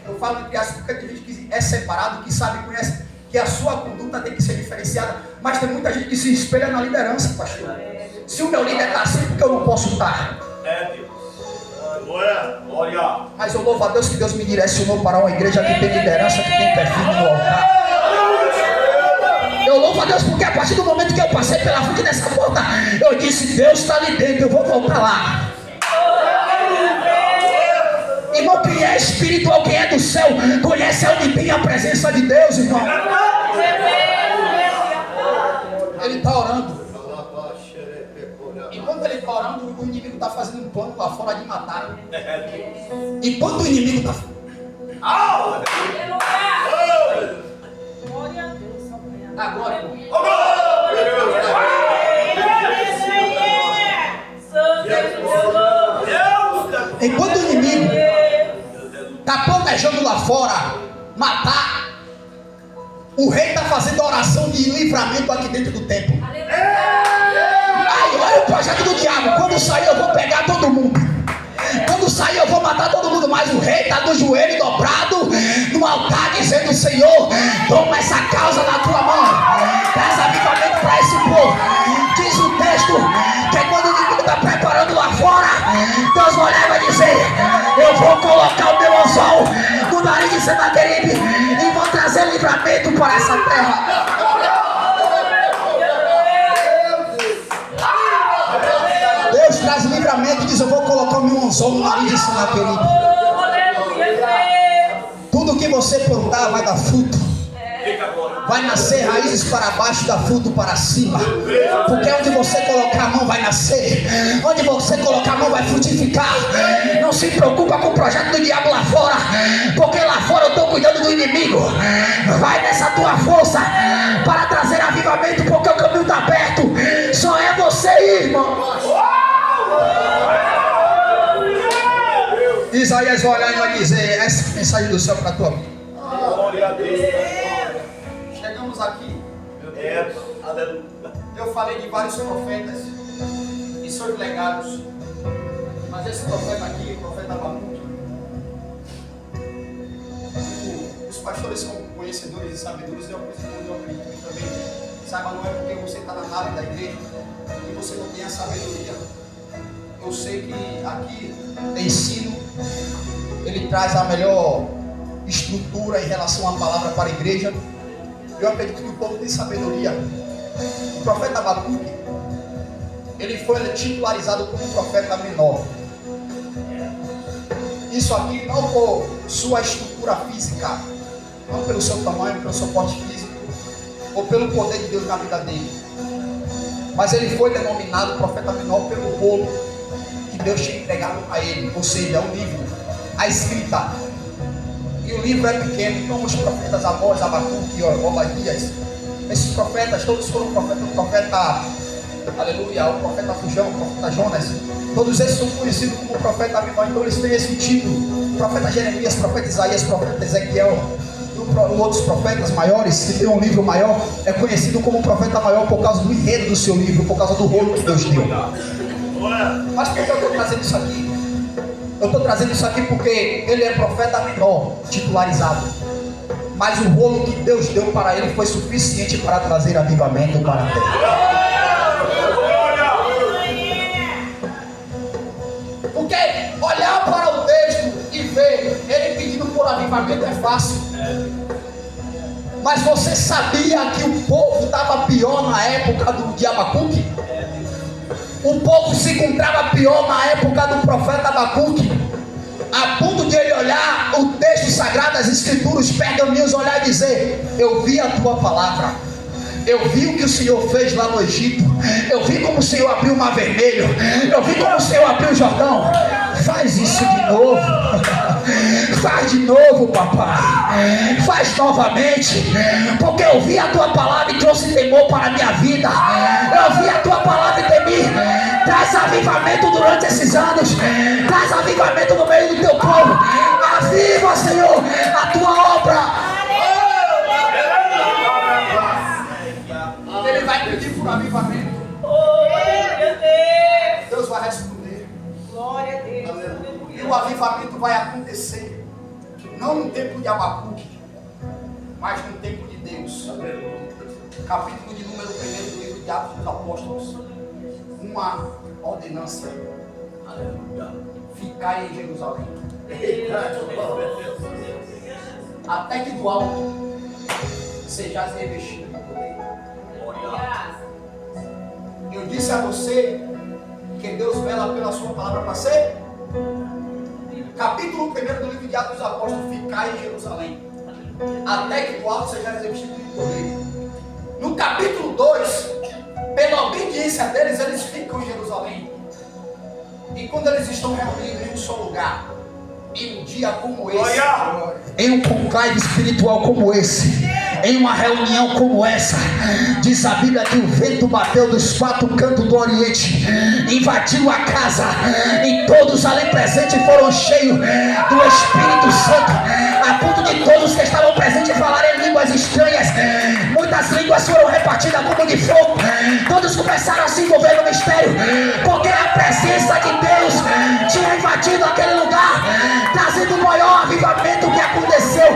eu falo de criança porque tem gente que é separado, que sabe e conhece que a sua conduta tem que ser diferenciada, mas tem muita gente que se espelha na liderança, pastor. Se o meu líder está assim, porque eu não posso estar? Deus. Glória. Mas eu louvo a Deus que Deus me direcionou para uma igreja que tem liderança, que tem pé firme no altar. Eu louvo a Deus porque a partir do momento que eu passei pela frente dessa porta, eu disse: Deus está ali dentro, eu vou voltar lá. Irmão, quem é espiritual, quem é do céu, conhece onde tem a presença de Deus, irmão. Ele está orando. Enquanto ele está orando, o inimigo está fazendo um plano lá fora de matar. Enquanto o inimigo está... Agora, enquanto o inimigo está planejando lá fora matar, o rei está fazendo oração de livramento aqui dentro do templo. Aí, olha o projeto do diabo: quando sair eu vou pegar todo mundo, quando sair eu vou matar todo mundo. Mas o rei está do joelho dobrado no altar, dizendo: Senhor, toma essa causa na tua mão, traz avivamento para esse povo. Diz o texto que quando o inimigo está preparando lá fora, Deus vai olhar e vai dizer: eu vou colocar o meu anzol no nariz de Senaqueribe e vou trazer livramento para essa terra. Deus traz livramento e diz: eu vou colocar o meu anzol no nariz de Senaqueribe. Tudo que você plantar vai dar fruto. Vai nascer raízes para baixo, dar fruto para cima. Porque onde você colocar a mão vai nascer. Onde você colocar a mão vai frutificar. Não se preocupa com o projeto do diabo lá fora, porque lá fora eu estou cuidando do inimigo. Vai nessa tua força para trazer avivamento, porque o caminho está aberto. Só é você ir, irmão. Isaías vai olhar e vai dizer: essa é a mensagem do céu para a tua vida. Glória a Deus. Chegamos aqui. Aleluia. Eu falei de vários profetas e seus legados, mas esse profeta aqui, o profeta Abacuque, os pastores são conhecedores e sabedores. Eu acredito que também saiba, não é porque você está na nave da igreja e você não tem a sabedoria. Eu sei que aqui ensino, ele traz a melhor estrutura em relação à palavra para a igreja. Eu acredito que o povo tem sabedoria. O profeta Abacuque, ele foi titularizado como um profeta menor. Isso aqui não por sua estrutura física, não pelo seu tamanho, pelo seu porte físico, ou pelo poder de Deus na vida dele, mas ele foi denominado profeta menor pelo rolo que Deus tinha entregado a ele, ou seja, um livro, a escrita. E o livro é pequeno. Então os profetas Amós, Abacuque, Obadias, esses profetas, todos foram profetas. O profeta, aleluia, o profeta Fujão, o profeta Jonas, todos esses são conhecidos como profeta menor. Então eles têm esse título. O profeta Jeremias, o profeta Isaías, o profeta Ezequiel e outros profetas maiores, que tem um livro maior, é conhecido como profeta maior por causa do enredo do seu livro, por causa do rolo que Deus deu. Mas por que eu estou trazendo isso aqui? Eu estou trazendo isso aqui porque ele é profeta menor, titularizado. Mas o rolo que Deus deu para ele foi suficiente para trazer avivamento para a terra. Porque olhar para o texto e ver ele pedindo por avivamento é fácil. Mas você sabia que o povo estava pior na época de Abacuque? O povo se encontrava pior na época do profeta Abacuque, a ponto de ele olhar o texto sagrado, as escrituras pergaminhos, olhar e dizer: eu vi a tua palavra, Eu vi o que o Senhor fez lá no Egito. Eu vi como o Senhor abriu o mar vermelho. Eu vi como o Senhor abriu o Jordão. Faz isso de novo. Faz de novo, papai. Faz novamente. Porque eu vi a tua palavra e trouxe temor para a minha vida. Eu vi a tua palavra e temi. Traz avivamento durante esses anos. Traz avivamento no meio do teu povo. Aviva, Senhor, a tua obra. Ele vai pedir por avivamento. Deus vai responder. Glória a Deus. E o avivamento vai acontecer. Não no tempo de Abacuque, mas no tempo de Deus. Capítulo de número 1 do livro de Atos dos Apóstolos. Uma ordenança. Ficai em Jerusalém. Até que do alto sejais revestido de poder. Eu disse a você que Deus vela pela sua palavra para ser. Capítulo 1 do livro de Atos dos Apóstolos. Ficai em Jerusalém. Até que do alto sejais revestido de poder. No capítulo 2, pela obediência deles, eles ficam em Jerusalém. E quando eles estão reunidos em um só lugar, em um dia como esse, em um conclave espiritual como esse, em uma reunião como essa, diz a Bíblia que o vento bateu dos quatro cantos do Oriente, invadiu a casa, e todos ali presentes foram cheios do Espírito Santo, a ponto de todos que estavam presentes falarem línguas estranhas. Muitas línguas foram repartidas como de fogo. Todos começaram a se envolver no mistério, porque a presença de Deus tinha invadido aquele lugar, trazendo o maior avivamento que aconteceu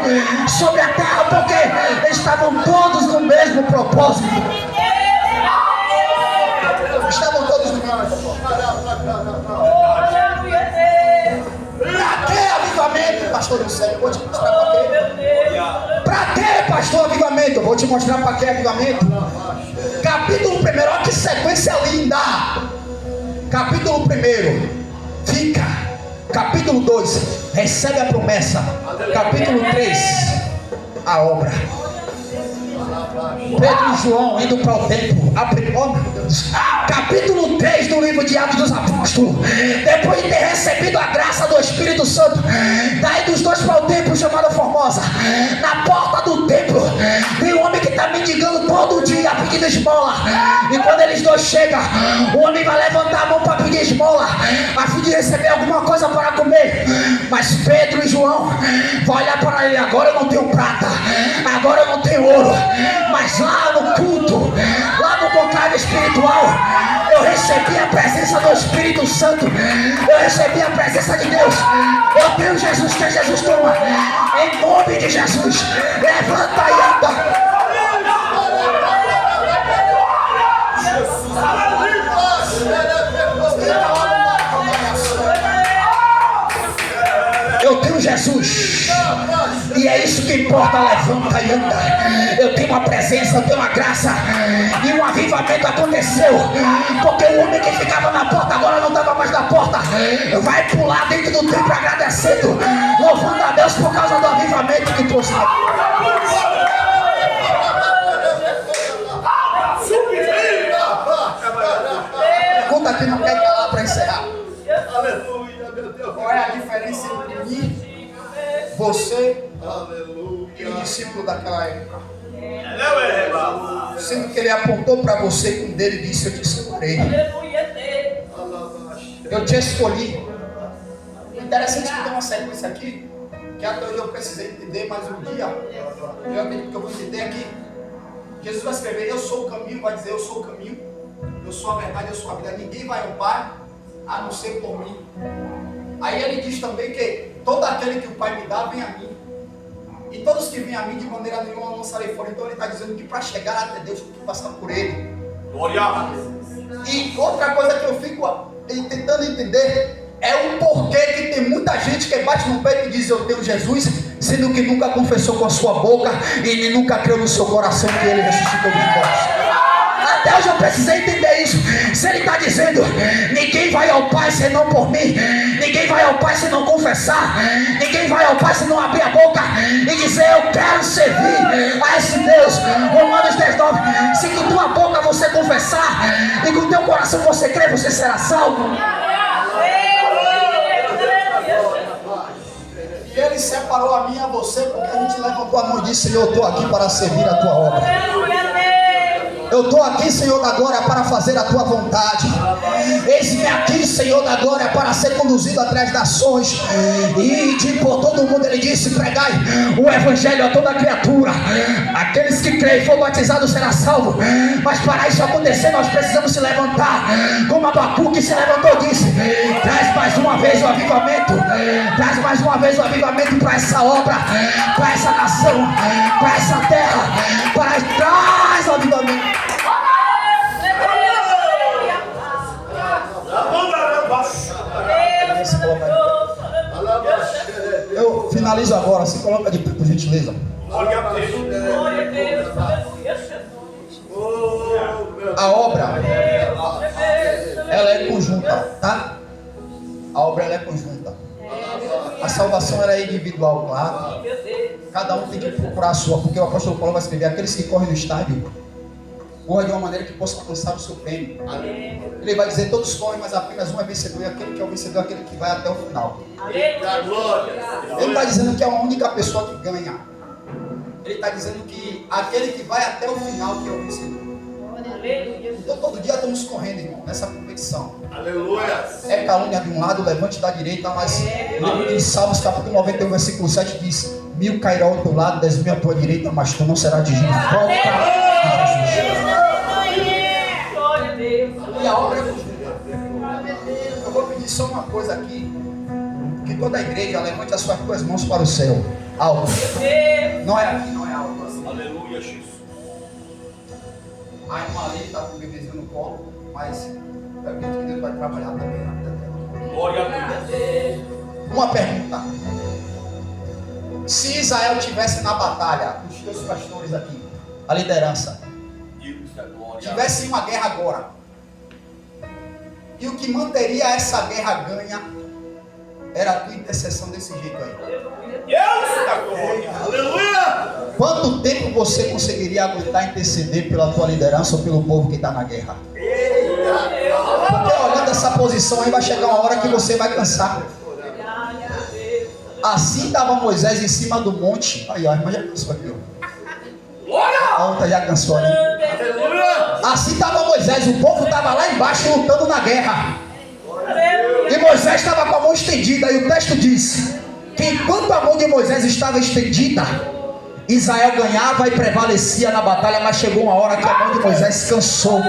sobre a terra, porque estavam todos no mesmo propósito. Estavam todos no mesmo propósito. Pra que avivamento, pastor do céu? Vou te mostrar pra quê. Pra que, pastor, avivamento? Vou te mostrar pra que avivamento. Capítulo 1, olha que sequência linda. Capítulo 1, fica. Capítulo 2, recebe a promessa. Capítulo 3, a obra. Pedro e João indo para o templo. Oh, meu Deus. Capítulo 3 do livro de Atos dos Apóstolos. Depois de ter recebido a graça do Espírito Santo, daí dos dois para o templo chamado Formosa. Na porta do templo tem um homem que está mendigando todo dia pedindo esmola. E quando eles dois chegam, o homem vai levantar a mão para pedir esmola, a fim de receber alguma coisa para comer. Mas Pedro e João vão olhar para ele. Agora eu não tenho prata, agora eu não tenho ouro, mas lá no culto, lá no conclave espiritual, eu recebi a presença do Espírito Santo, eu recebi a presença de Deus. Eu tenho Jesus, que Jesus toma. Em nome de Jesus, levanta e anda. Eu tenho Jesus, e é isso que importa. Levanta e anda. Eu tenho uma presença, eu tenho uma graça, e um avivamento aconteceu, porque o homem que ficava na porta agora não estava mais na porta, vai pular dentro do templo agradecendo, louvando a Deus por causa do avivamento que trouxe. Pergunta que não quer calar para encerrar. Aleluia, meu Deus. Qual é a diferença entre mim, você e o discípulo daquela época? Sendo que ele apontou para você com o dedo e disse: eu te separei, eu te escolhi. O interessante é que tem uma sequência aqui, que até hoje eu precisei entender, mas um dia eu acredito que eu vou entender aqui. Jesus vai escrever: eu sou o caminho, vai dizer: eu sou o caminho, eu sou a verdade, eu sou a vida. Ninguém vai ao Pai a não ser por mim. Aí ele diz também que todo aquele que o Pai me dá vem a mim, e todos que vêm a mim de maneira nenhuma eu lançarei fora. Então ele está dizendo que para chegar até Deus tem que passar por ele. Glória. E outra coisa que eu fico tentando entender é o porquê que tem muita gente que bate no peito e diz: eu tenho Jesus, sendo que nunca confessou com a sua boca e nunca creu no seu coração que ele ressuscitou dos mortos. Até hoje eu precisei entender isso. Se ele está dizendo, ninguém vai ao Pai senão por mim, ninguém vai ao Pai se não confessar, ninguém vai ao Pai se não abrir a boca e dizer, eu quero servir a esse Deus. Romanos 10:9, se com tua boca você confessar e com teu coração você crer, você será salvo. E Ele separou a mim e a você, porque a gente levantou a mão e disse, Senhor, eu estou aqui para servir a tua obra. Eu estou aqui, Senhor da glória, para fazer a tua vontade. Eis-me aqui, Senhor da glória, para ser conduzido atrás das nações e de por todo mundo. Ele disse, pregai o evangelho a toda criatura. Aqueles que creem e for batizados será salvo. Mas para isso acontecer, nós precisamos se levantar, como Abacuque se levantou e disse, traz mais uma vez o avivamento, traz mais uma vez o avivamento para essa obra, para essa nação, para essa terra, traz o avivamento. Eu finalizo agora, se coloca de pé, por gentileza. A obra, ela é conjunta, tá? A obra ela é conjunta. A salvação era individual, claro. Cada um tem que procurar a sua, porque o apóstolo Paulo vai escrever, aqueles que correm no estádio, corra de uma maneira que possa alcançar o seu prêmio. Ele vai dizer, todos correm, mas apenas um é vencedor, e aquele que é o vencedor é aquele que vai até o final. Ele não está dizendo que é uma única pessoa que ganha. Ele está dizendo que aquele que vai até o final que é o vencedor. Então todo dia estamos correndo, irmão, nessa competição. Aleluia. É calúnia de um lado, levante da direita, mas o livro de Salmos, capítulo 91, versículo 7 diz, 1000 cairão ao teu lado, 10.000 à tua direita, mas tu não serás atingido. Volta de Jesus. E a obra é conjunta. Eu vou pedir só uma coisa aqui, que toda a igreja levante as suas duas mãos para o céu, alto. Não é aqui, não é alto assim. Aleluia, Jesus. A irmã ali está com o bebezinho no colo, mas eu acredito que Deus vai trabalhar também na vida dela. Glória a Deus. Uma pergunta. Se Israel estivesse na batalha, os teus pastores aqui, a liderança, tivesse uma guerra agora, e o que manteria essa guerra ganha era a tua intercessão desse jeito aí. Aleluia. Quanto tempo você conseguiria aguentar interceder pela tua liderança ou pelo povo que está na guerra? Porque olhando essa posição aí vai chegar uma hora que você vai cansar. Assim estava Moisés em cima do monte. Aí a irmã já cansou aqui, ó. A outra já cansou ali. Assim estava Moisés, o povo estava lá embaixo lutando na guerra. E Moisés estava com a mão estendida. E o texto diz que enquanto a mão de Moisés estava estendida, Israel ganhava e prevalecia na batalha. Mas chegou uma hora que a mão de Moisés cansou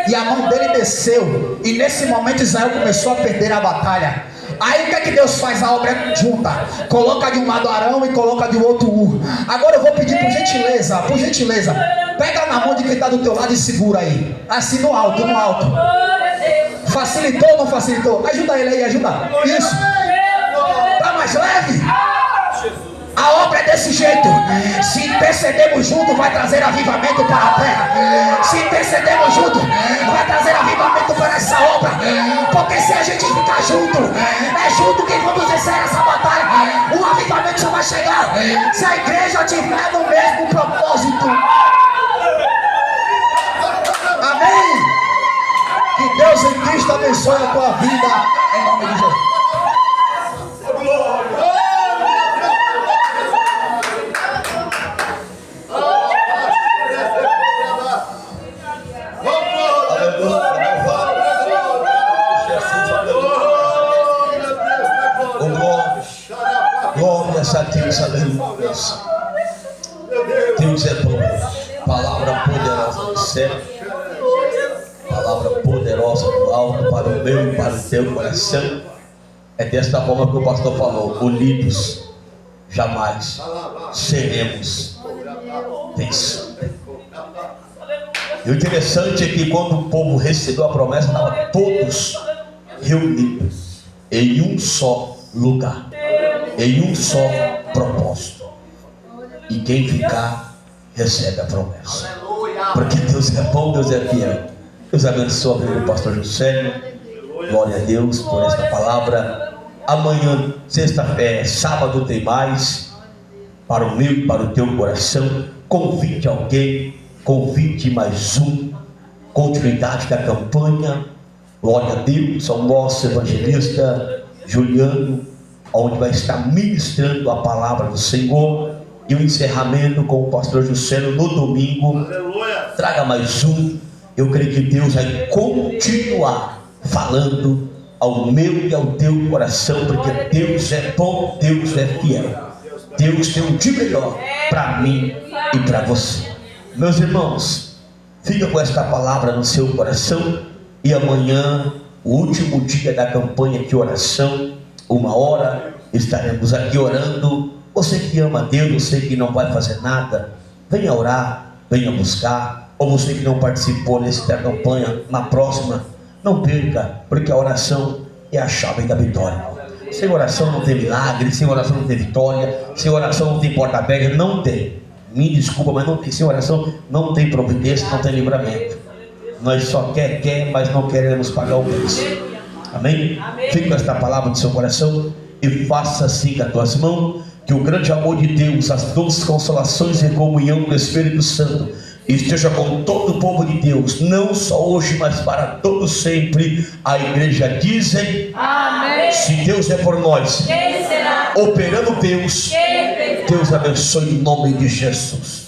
e a mão dele desceu. E nesse momento Israel começou a perder a batalha. Aí o que é que Deus faz? A obra é junta. Coloca de um lado Arão e coloca de outro Ur. Agora eu vou pedir por gentileza, pega na mão de quem está do teu lado e segura aí. Assim no alto, no alto. Facilitou ou não facilitou? Ajuda ele aí, ajuda. Isso. Tá mais leve? A obra é desse jeito. Se intercedermos juntos, vai trazer avivamento para a terra. Se intercedermos juntos, vai trazer avivamento para essa obra. Porque se a gente ficar junto, é junto que vamos vencer essa batalha. O avivamento só vai chegar se a igreja tiver no mesmo propósito. Amém? Que Deus em Cristo abençoe a tua vida. Em nome de Jesus. Glórias a Deus, aleluia. Deus é bom. Palavra poderosa do céu. Palavra poderosa do alto para o meu e para o teu coração. É desta forma que o pastor falou: unidos jamais seremos vencidos. E o interessante é que quando o povo recebeu a promessa, estavam todos reunidos em um só lugar, em um só propósito. E quem ficar recebe a promessa. Porque Deus é bom, Deus é fiel. Deus abençoe a vida do pastor Juscelio. Glória a Deus por esta palavra. Amanhã, sexta-feira, sábado, tem mais. Para o meu e para o teu coração. Convide alguém. Convide mais um. Continuidade da campanha. Glória a Deus ao nosso evangelista Juliano, onde vai estar ministrando a palavra do Senhor. E o encerramento com o pastor Juscelio no domingo. Aleluia. Traga mais um. Eu creio que Deus vai continuar falando ao meu e ao teu coração, porque Deus é bom, Deus é fiel. Deus tem um dia melhor para mim e para você. Meus irmãos, fica com esta palavra no seu coração. E amanhã, o último dia da campanha de oração, 1h, estaremos aqui orando. Você que ama Deus, você que não vai fazer nada, venha orar, venha buscar. Ou você que não participou nesta campanha, na próxima, não perca, porque a oração é a chave da vitória. Sem oração não tem milagre, sem oração não tem vitória, sem oração não tem porta aberta, não tem. Me desculpa, mas não tem. Sem oração não tem providência, não tem livramento. Nós só quer, mas não queremos pagar o preço. Amém? Fique com esta palavra no seu coração e faça assim com as tuas mãos, que o grande amor de Deus, as doces consolações e comunhão do Espírito Santo esteja com todo o povo de Deus, não só hoje, mas para todos sempre. A igreja dizem: amém. Se Deus é por nós, quem será? Operando Deus, Deus abençoe em nome de Jesus.